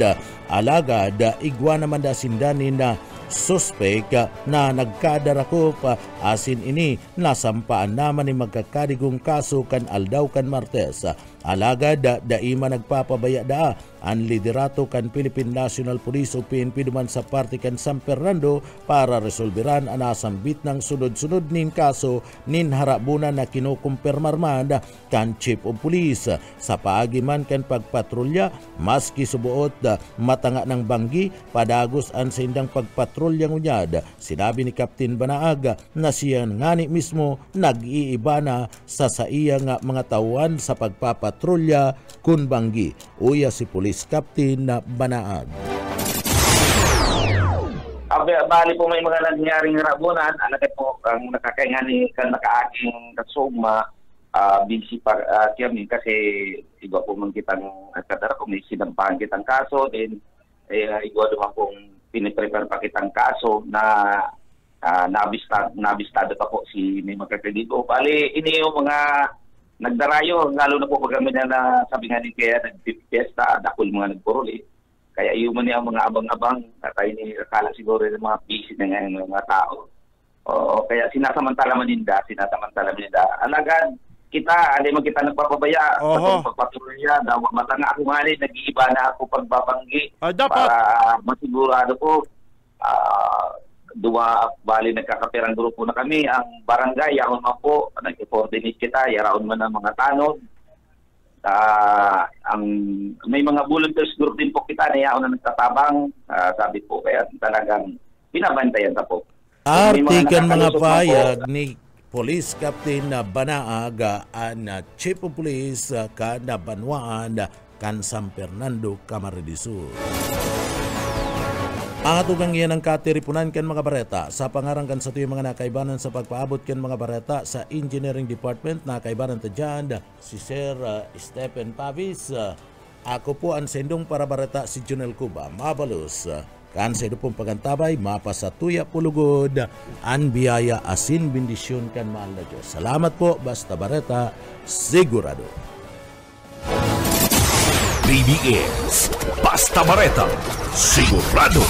[SPEAKER 2] alaga da igwa naman da sindanin na suspek na nagkadarakop asin ini nasampaan naman ni magkakadigong kaso kan Aldaw kan Martes alaga daima nagpapabaya da ang liderato kan Philippine National Police o PNP duman sa parte kan San Fernando para resolveran ang nasambit ng sunod-sunod nin kaso nin harabunan na kinukumpirmar man kan Chief of Police sa paagiman kan pagpatrolya maski subuot matanga ng banggi padagos ang sindang pagpatrolyang unyad. Sinabi ni Captain Banaag na siya ngani mismo nag-iiba na sa iya nga mga tauhan sa pagpapatrolya kun banggi. Uya si Police Captain na Banaag.
[SPEAKER 9] Bali po may mga nangyaring harabunan, alagay po ang nakakaingani kan nakaaking kasuma busy pa kami kasi iba po man kitang kadara kung may sinampahan kitang kaso din iba naman pong piniprepare pa kitang kaso na nabistado pa po si may magkakredito. Bali ini yung mga nagdarayo lalo na po pag kami na sabi nga ni kaya nagpipiesta dakol mga nagpuruli. Kaya yung man mga abang-abang tatay ni akala siguro ng mga busy na ngayon ng mga tao. Kaya sinasamantala man ninda. Alagad kita, hindi mo kita nagpapabaya. Pagpapatuloy daw matanga ako nga rin, nag-iiba na ako pagbabanggi. Para masigurado po, bali nagkakapirang grupo na kami. Ang barangay, yaon man po, nag-coordinate kita, yaraon man ang mga tanod. May mga volunteers group din po kita na yaon na nagtatabang. Sabi po, kaya talagang binabantayan na po.
[SPEAKER 2] Artikan mga payag ni Police Captain na Banaag na Chief of Police kan Banwaan kan San Fernando Camarines Sur. Ang atugang iyan ang katiripunan kan mga bareta sa pangarangkan sa tuyong mga nakaibanan sa pagpaabot kan mga bareta sa Engineering Department. Nakaibanan ta dyan si Sir Stephen Pavis. Ako po ang sendong para bareta si Junel Cuba. Mabalos. Kan sa pong pagantabay, mapasatuya pulugod, an biyaya asin bendisyon kan mahal na Diyos. Salamat po, basta bareta, sigurado.
[SPEAKER 1] BBS, basta bareta, sigurado.